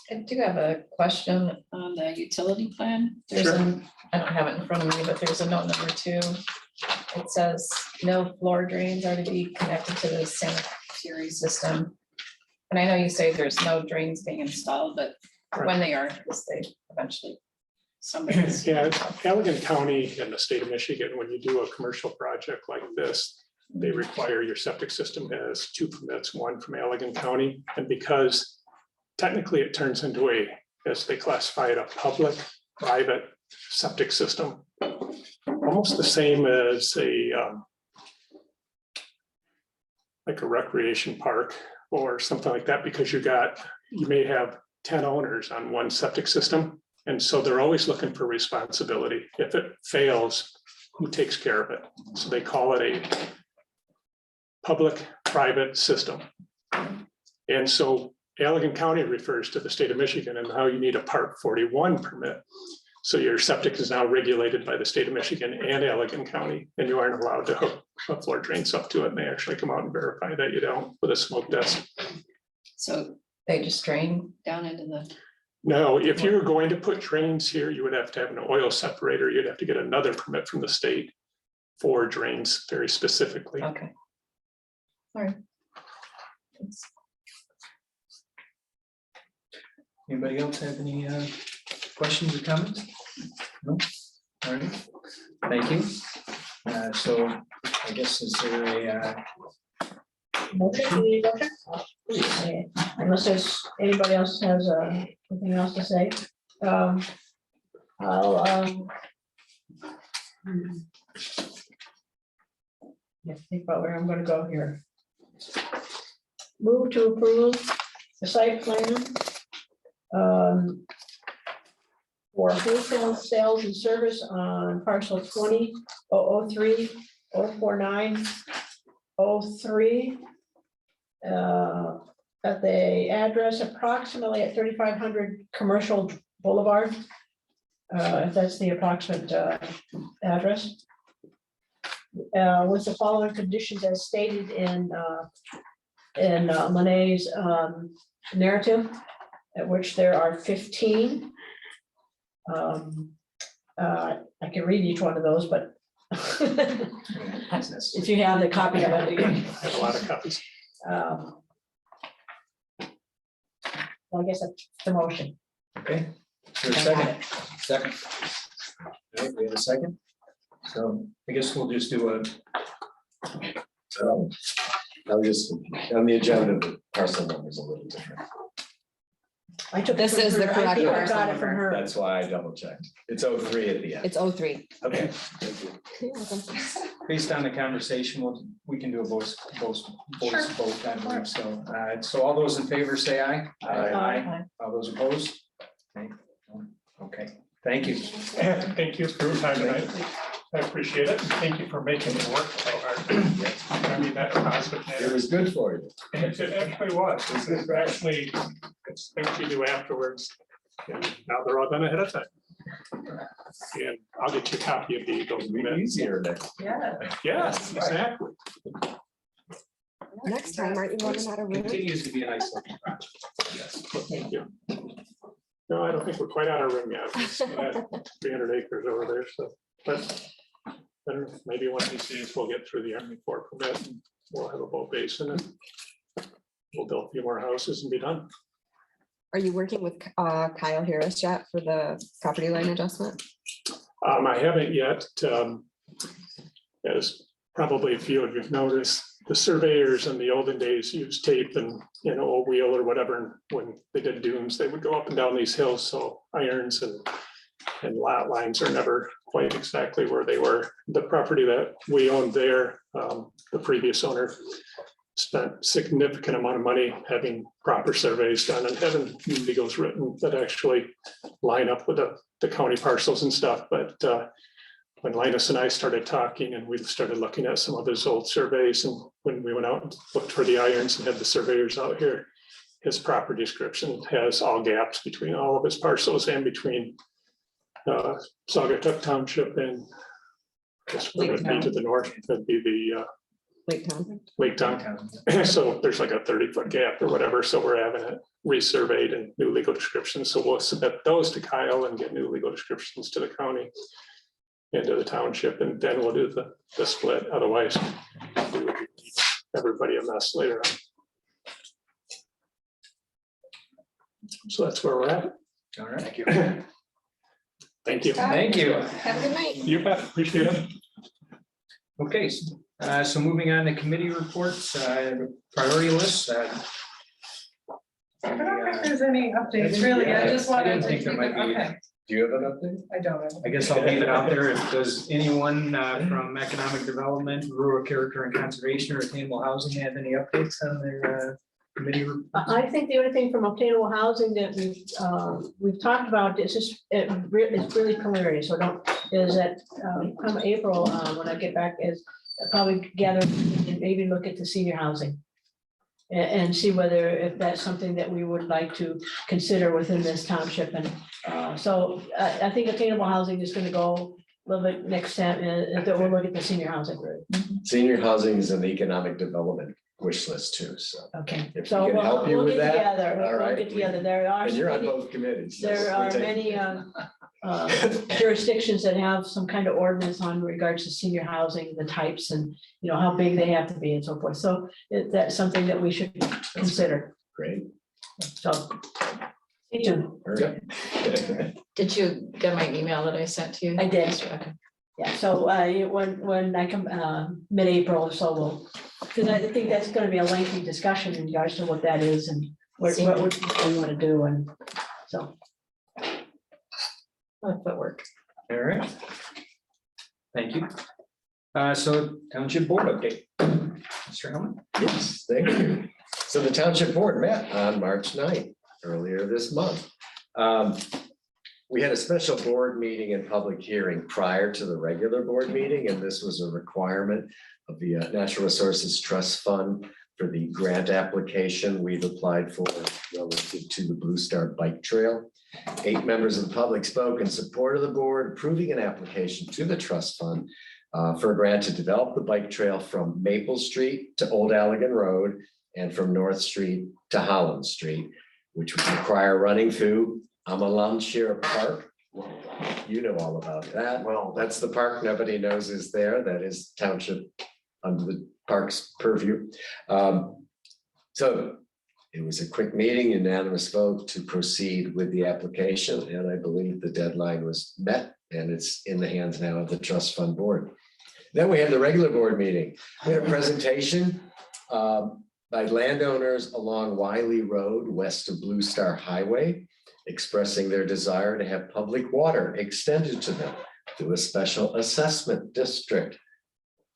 I do have a question on the utility plan. There's Sure. I don't have it in front of me, but there's a note number 2. It says no floor drains are to be connected to the sanitary system. And I know you say there's no drains being installed, but when they are, because they eventually somebody's. Yeah, it's Allegan County and the state of Michigan, when you do a commercial project like this, they require your septic system has 2 permits, one from Allegan County. And because technically it turns into a, as they classify it, a public-private septic system, almost the same as a like a recreation park or something like that, because you may have 10 owners on one septic system. And so they're always looking for responsibility. If it fails, who takes care of it? So they call it a public-private system. And so Allegan County refers to the state of Michigan and how you need a Part 41 permit. So your septic is now regulated by the state of Michigan and Allegan County, and you aren't allowed to hook a floor drains up to it. And they actually come out and verify that you don't with a smoke test. So they just drain down into the. No, if you were going to put drains here, you would have to have an oil separator. You'd have to get another permit from the state for drains very specifically. Okay. All right. Thanks. Anybody else have any questions or comments? No? All right, thank you. So I guess is there a Motion, we need a motion? Unless there's, anybody else has anything else to say. I'll think about where I'm gonna go here. Move to approve the site plan for wholesale sales and service on parcel 20-003 at the address approximately at 3500 Commercial Boulevard. If that's the approximate address. With the following conditions as stated in Lene's narrative, at which there are 15. I can read each one of those, but if you have the copy of it. I have a lot of copies. I guess that's the motion. okay? Is there a second? Second. All right, we have a second. So I guess we'll just do a. I'm just, on the agenda, the parcel number is a little different. I took. This is the correct parcel Got it from number. her. That's why I double checked. It's 03 at the end. It's 03. Okay, thank you. You're welcome. Based on the conversation, we can do a voice vote, I believe, so all those in favor say aye. Aye. All those opposed? Okay, thank you. Thank you for your time tonight. I appreciate it. Thank you for making it work so hard. I mean, that positive. It was good for you. It actually was. This is actually, it's things you do afterwards. And now they're all done ahead of time. And I'll get you a copy of those It'll be minutes. easier next. Yeah. Yes, exactly. Next time, aren't you running out of room? Continues to be a nice looking project. Yes, well, thank you. No, I don't think we're quite out of room yet. It's, 300 acres over there, so, but maybe one of these days we'll get through the Army Corps permit and we'll have a boat basin and we'll build a few more houses and be done. Are you working with Kyle Harris yet for the property line adjustment? I haven't yet. As probably a few of you have noticed, the surveyors in the olden days used tape and, a wheel or whatever. And when they did dunes, they would go up and down these hills. So irons and lot lines are never quite exactly where they were. The property that we owned there, the previous owner spent significant amount of money having proper surveys done and having new legals written that actually line up with the county parcels and stuff. But when Linus and I started talking and we started looking at some of his old surveys, and when we went out and looked for the irons and had the surveyors out here, his proper description has all gaps between all of his parcels and between Saugatuck Township and I guess what would be to the north, that'd be the Lake Town. So there's like a 30-foot gap or whatever. So we're having it resurveyed and new legal descriptions. So we'll submit those to Kyle and get new legal descriptions to the county and to the township, and then we'll do the split. Otherwise, we would be everybody a mess later on. So that's where we're at. All right. Thank you. Thank you. Thank you. Have a good night. You bet. Appreciate it. Okay, so moving on to committee reports, priority list. I don't think there's any updates, really. I just wanted didn't to. think there might be. Okay, Do you have an update? I don't know. I guess I'll leave it out there. If does anyone from economic development, rural character and conservation, or attainable housing have any updates on their committee? I think the only thing from obtainable housing that we've talked about, it's just, it's really preliminary, so is that come April, when I get back, is probably gather and maybe look at the senior housing. And see whether if that's something that we would like to consider within this township. And so I think attainable housing is gonna go a little bit next time, that we'll look at the senior housing. Senior housing is an economic development wish list too, so. Okay. If So we can help you we'll with get that, together. all We'll right. get together. There are And you're on many- both committees. so there we are take- many jurisdictions that have some kind of ordinance on regards to senior housing, the types and, you know, how big they have to be and so forth. So that's something that we should consider. Great. So. Stay tuned. Did you get my email that I sent to you? I did. Okay. Yeah, so when I come mid-April or so, we'll, because I think that's gonna be a lengthy discussion in regards to what that is and what we want to do, and so. That work. All right. Thank you. So township board update. Mr. Hellman. Yes, thank you. So the township board met on March 9th, earlier this month. We had a special board meeting and public hearing prior to the regular board meeting, and this was a requirement of the Natural Resources Trust Fund for the grant application we've applied for relative to the Blue Star Bike Trail. 8 members of the public spoke in support of the board approving an application to the trust fund for a grant to develop the bike trail from Maple Street to Old Allegan Road and from North Street to Holland Street, which would require running through Amalanshire Park. You know all about that. Well, that's the park nobody knows is there. That is township under the park's purview. So it was a quick meeting, unanimous vote to proceed with the application, and I believe the deadline was met, and it's in the hands now of the trust fund board. Then we had the regular board meeting. We had a presentation by landowners along Wiley Road, west of Blue Star Highway, expressing their desire to have public water extended to them through a special assessment district.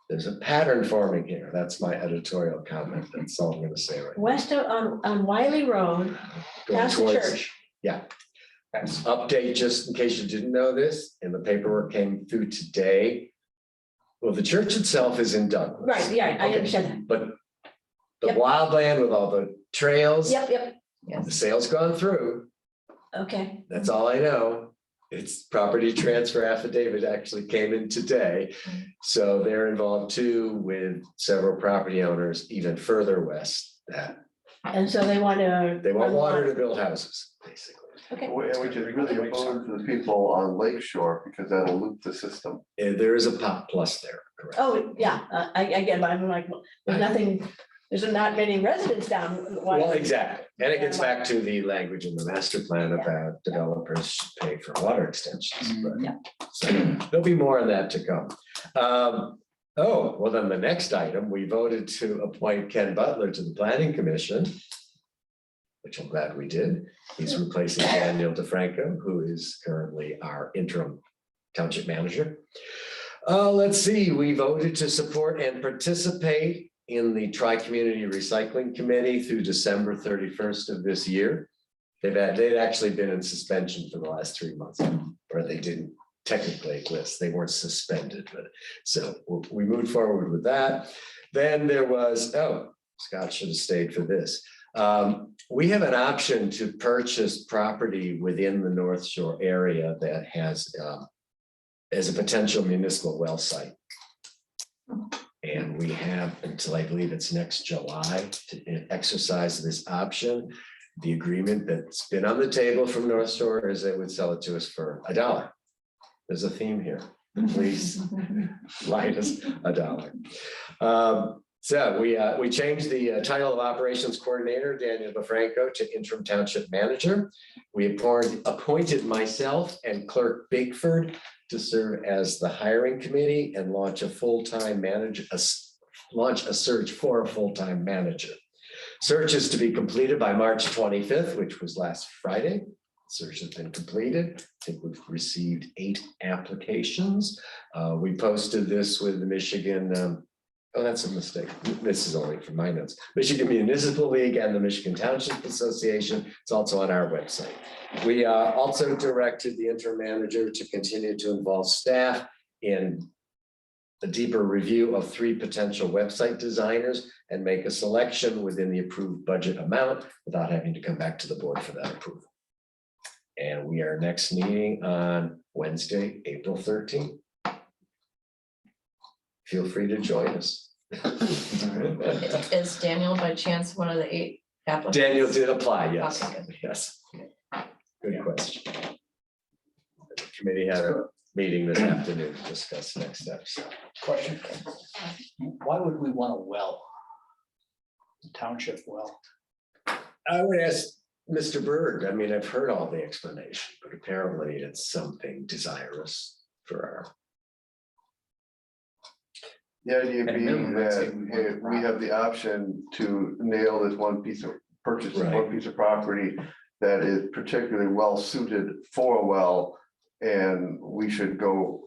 There's a pattern forming here. That's my editorial comment. That's all I'm going to say right now. West of, on Wiley Road, Going past the towards- church. Yeah. Update, just in case you didn't know this, and the paperwork came through today. Well, the church itself is in Douglas. Right, yeah, I Okay. understand But the Yep. wildland with all the trails. that. Yep, The sale's gone through. okay. That's all I know. It's property transfer affidavit actually came in today. So they're involved too with several property owners even further west that And so they want to. they want water to build houses, basically. Okay. Which is really opposed to the people on Lake Shore because that'll loop the system. There is a pop plus there, correct? Oh, yeah, I get it. I'm like, well, there's nothing, there's not many residents down. Well, exactly. And it gets back to the language in the master plan about developers should pay for water extensions. but- Yeah. So there'll be more on that to come. Oh, well, then the next item, we voted to appoint Ken Butler to the planning commission, which I'm glad we did. He's replacing Daniel DeFranco, who is currently our interim township manager. Let's see, we voted to support and participate in the Tri-Community Recycling Committee through December 31st of this year. They'd actually been in suspension for the last 3 months, or they didn't technically exist. They weren't suspended, but so we moved forward with that. Then there was, oh, Scott should have stayed for this. We have an option to purchase property within the North Shore area that has as a potential municipal well site. And we have until I believe it's next July to exercise this option. The agreement that's been on the table from North Shore is they would sell it to us for $1. There's a theme here. Please write us $1. So we changed the title of operations coordinator, Daniel DeFranco, to interim township manager. We appointed myself and Clerk Bigford to serve as the hiring committee and launch a full-time manager, launch a search for a full-time manager. Search is to be completed by March 25th, which was last Friday. Search has been completed. I think we've received 8 applications. We posted this with the Michigan, oh, that's a mistake. This is only from my notes. Michigan Municipal League and the Michigan Township Association. It's also on our website. We also directed the interim manager to continue to involve staff in a deeper review of 3 potential website designers and make a selection within the approved budget amount without having to come back to the board for that approval. And we are next meeting on Wednesday, April 13th. Feel free to join us. Is Daniel by chance one of the 8 applicants? Daniel did apply, yes, Okay, good. yes. Good question. The committee had a meeting this afternoon to discuss next steps. Question. Why would we want a well? Township well? I would ask Mr. Berg. I mean, I've heard all the explanation, but apparently it's something desirous for our. The idea At being minimum, I'd say that we have the option to nail this one piece of purchase, Right. one piece of property that is particularly well suited for a well. And we should go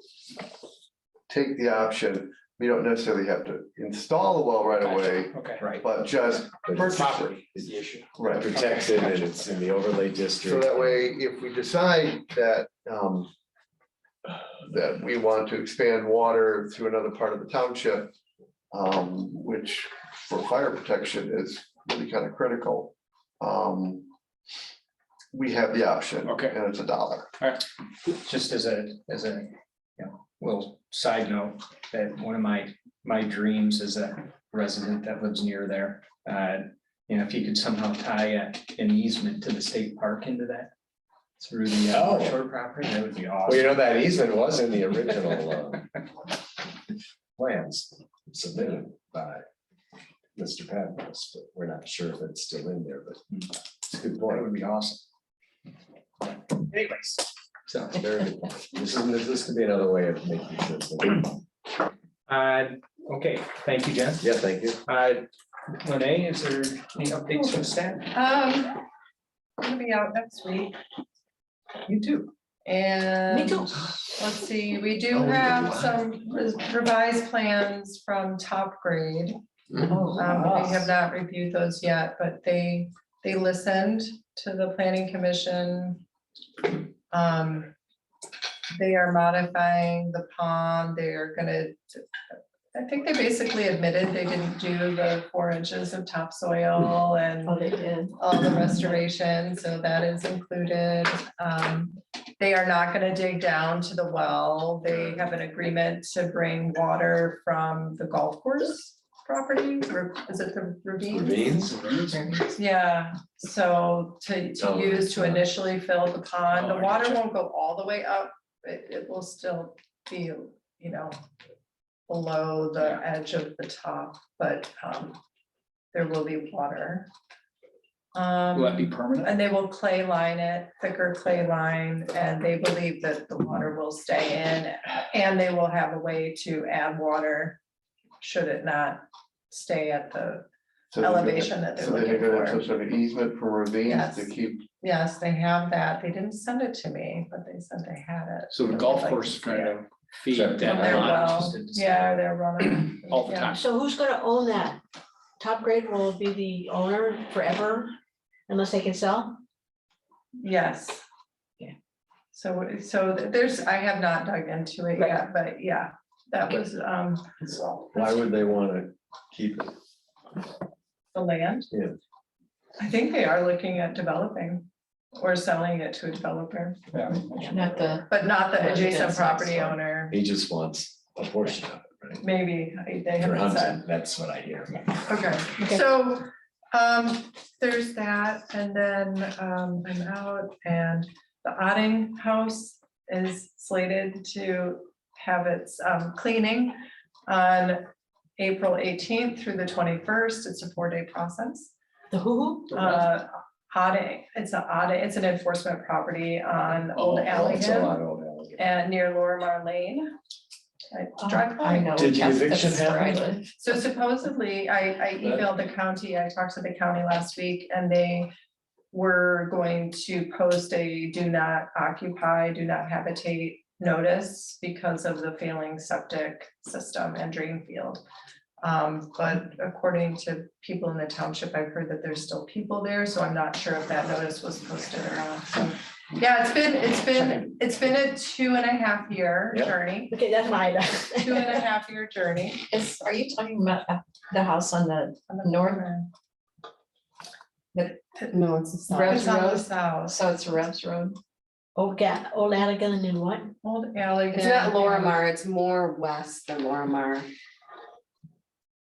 take the option. We don't necessarily have to install the well right away, Okay. Right. but just purchase it. Property is the issue. Right. Protected and it's in the overlay So district. that way, if we decide that that we want to expand water through another part of the township, which for fire protection is really kind of critical. We have the option. Okay. And it's $1. Just as a, little side note, that one of my dreams as a resident that lives near there, if you could somehow tie an easement to the state park into that through the Oh. shore property, that would be Well, you awesome. know, that easement was in the original plans submitted by Mr. Padmos, but we're not sure if it's still in there, but it's a good That point. would be awesome. Anyways, so, Very good point. This could be another way of making sure. okay, thank you, Jen. Yeah, thank you. Renee, is there any updates from staff? I'm gonna be out next week. You too. And Me too. let's see, we do have some revised plans from Top Grade. We have not reviewed those yet, but they listened to the planning commission. They are modifying the pond. They are gonna, I think they basically admitted they didn't do the 4 inches of topsoil and Oh, they did. all the restoration, so that is included. They are not gonna dig down to the well. They have an agreement to bring water from the golf course property, or is it the ravines? Ravines? Yeah, so to Oh, use to yeah. initially fill the pond, Oh, the I water gotcha. won't go all the way up. It will still be, below the edge of the top, but there will be water. Will that be permanent? And they will clay line it, thicker clay line, and they believe that the water will stay in, and they will have a way to add water should it not stay at the So they're gonna- elevation that they're So then looking you're gonna have for. some sort of easement from ravines Yes. to keep. Yes, they have that. They didn't send it to me, but they said they had it. So the I'd golf like to course see kind it. of feed Sure. that. They're I'm well, interested to see. yeah, they're running. All the Yeah. time. So who's gonna own that? Top Grade will be the owner forever unless they can sell? Yes. Yeah. So there's, I have not dug into it yet, but yeah, that was Why would they want to keep it? the land. Yeah. I think they are looking at developing or selling it to a developer, Not the, but not the Residents adjacent next property door. owner. He just wants a portion of it, right? Maybe they For haven't said. hunting, that's what I hear. Okay, Okay. so, there's that, and then, I'm out, and the Otting House is slated to have its, cleaning on April 18th through the 21st. It's a 4-day process. The who? Otting, it's an enforcement property on Old Oh, it's a Allegan lot of Old Allegan. and near Lorimar Lane. I drive by. I know. Did the that's- eviction that's where I happen? live. So supposedly, I emailed the county, I talked to the county last week, and they were going to post a do not occupy, do not habitate notice because of the failing septic system and drain field. But according to people in the township, I've heard that there's still people there, so I'm not sure if that notice was posted or not. So, yeah, it's been a 2.5 year Yep. journey, Okay, that's mine. 2.5 year journey. Are you talking about the house on the north? No, it's a south. Revs It's on the Road, south, so it's Revs Road. Old Allegan and what? Old Allegan. It's not Lorimar, it's more west than Lorimar.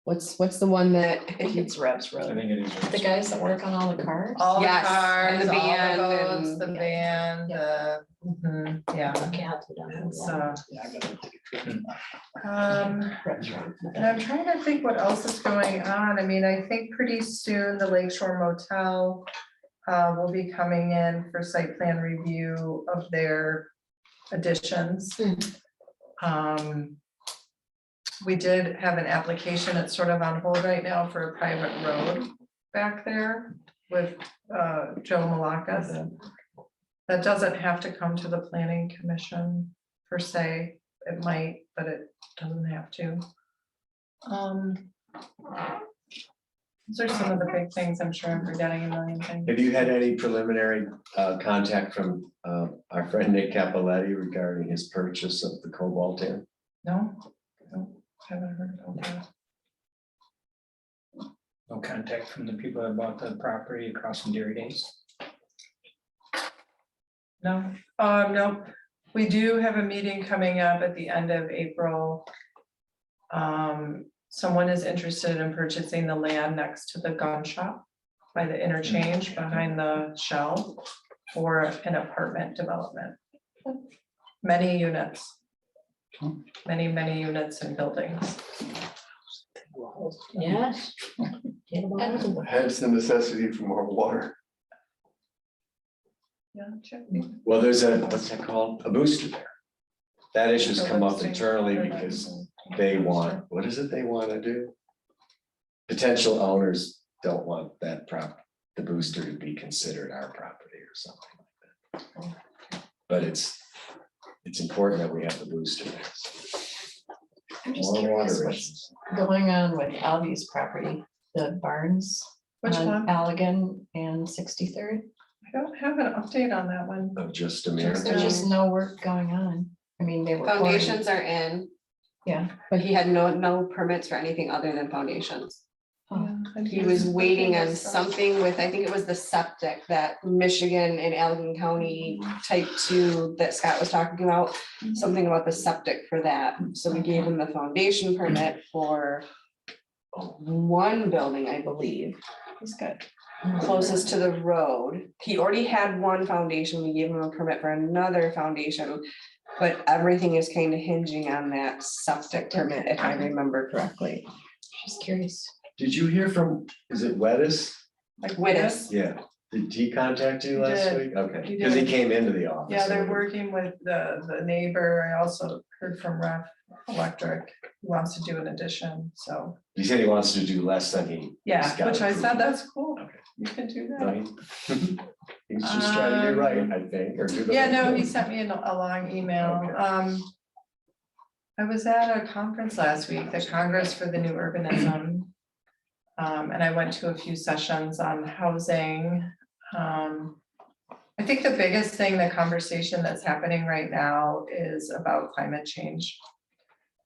What's the one that, I think it's Revs I Road. think it is. The guys that work on all the cars. All the Yes, cars, and the all van the boats, and- the van, yeah. It's, and I'm trying to think what else is going on. I mean, I think pretty soon the Lakeshore Motel will be coming in for site plan review of their additions. We did have an application that's sort of on hold right now for a private road back there with Joe Malakas. That doesn't have to come to the planning commission per se. It might, but it doesn't have to. Those are some of the big things. I'm sure I'm forgetting a million things. Have you had any preliminary contact from our friend Nick Capoletti regarding his purchase of the Cobalt Inn? No, haven't heard of that. No contact from the people that bought the property across from Dairy Days. No, no, we do have a meeting coming up at the end of April. Someone is interested in purchasing the land next to the gun shop by the interchange behind the Shell for an apartment development. Many units. Many units and buildings. Yes. Hence the necessity for more water. Yeah, check. Well, there's what's that called? A booster there. That issue's come up internally because they want, what is it they want to do? Potential owners don't want that the booster to be considered our property or something like that. But it's important that we have the booster there. I'm just More curious water what's issues. going on with Alvy's property, the barns. Which on one? Allegan and 63rd. I don't have an update on that one. Of just America. There's just no work going on. I mean, they were. pouring- Foundations are in, Yeah. but he had no permits for anything other than foundations. Oh. And He was waiting on looking at stuff. something with, I think it was the septic that Michigan and Allegan County type 2 that Scott was talking about. Something about the septic for that. So we gave him the foundation permit for one building, I believe. He's good. Closest to the road. He already had one foundation. We gave him a permit for another foundation. But everything is kind of hinging on that septic permit, if I remember correctly. Just curious. Did you hear from, is it Weddis? Like Wittes. Yeah. Did he contact you He last did. week? Okay, He because he did. came into the office. Yeah, they're working with the neighbor. I also heard from Ref Electric, who wants to do an addition, so, He said he wants to do less than he. yeah, he's got which I approved. said, that's cool. Okay. You can do No, that. He's just trying to do right, I think, or do the. Yeah, right no, thing. he sent me a long email. I was at a conference last week, the Congress for the New Urbanism. And I went to a few sessions on housing. I think the biggest thing, the conversation that's happening right now is about climate change.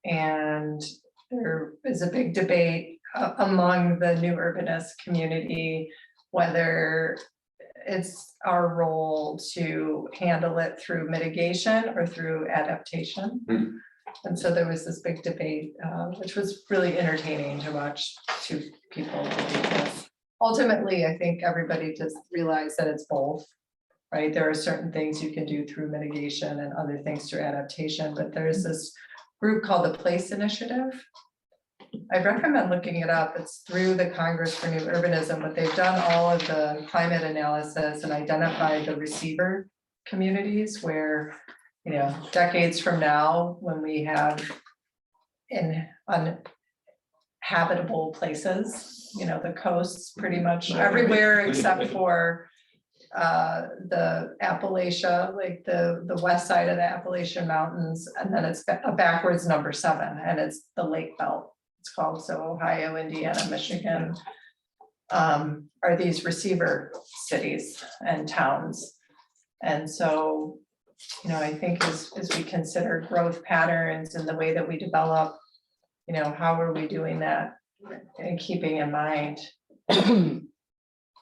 And there is a big debate among the new urbanist community, whether it's our role to handle it through mitigation or through adaptation. And so there was this big debate, which was really entertaining to watch two people. Because ultimately, I think everybody just realized that it's both, right? There are certain things you can do through mitigation and other things through adaptation, but there's this group called the Place Initiative. I recommend looking it up. It's through the Congress for New Urbanism, but they've done all of the climate analysis and identified the receiver communities where, you know, decades from now, when we have uninhabitable places, you know, the coasts pretty much everywhere except for the Appalachia, like the west side of the Appalachian Mountains, and then it's a backwards number 7, and it's the Lake Belt. It's called, so Ohio, Indiana, Michigan are these receiver cities and towns. And so, you know, I think as we consider growth patterns and the way that we develop, you know, how are we doing that and keeping in mind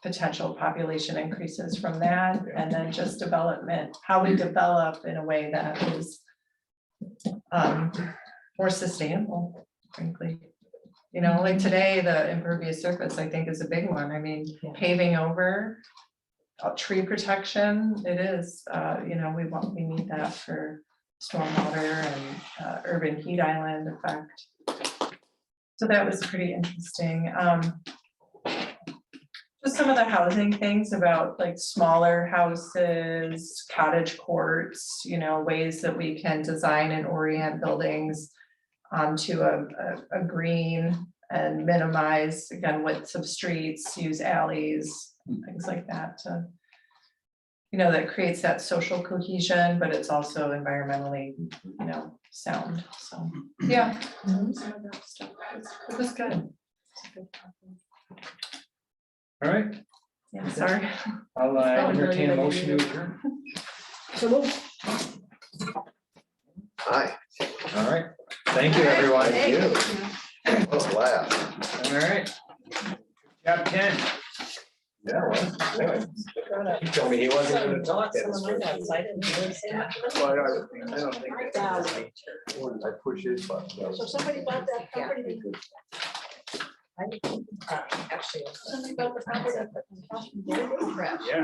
potential population increases from that, and then just development, how we develop in a way that is more sustainable, frankly. You know, like today, the impervious surface, I think, is a big one. I mean, paving over, tree protection, it is, you know, we need that for stormwater and urban heat island effect. So that was pretty interesting. Just some of the housing things about like smaller houses, cottage courts, you know, ways that we can design and orient buildings onto a green and minimize, again, widths of streets, use alleys, things like that to, you know, that creates that social cohesion, but it's also environmentally, you know, sound. So, yeah. Some of that stuff it was good. All right, Yeah, sorry. I'll entertain a motion to adjourn. So move. Hi. All right, thank you, everyone. Thank you. Oh, wow. All right. Job 10. Yeah, well, he told me he wasn't gonna talk. at his first meeting. Well, I don't think that's his nature. I push his button. So somebody bought that property. Actually. Somebody bought the property. Yeah.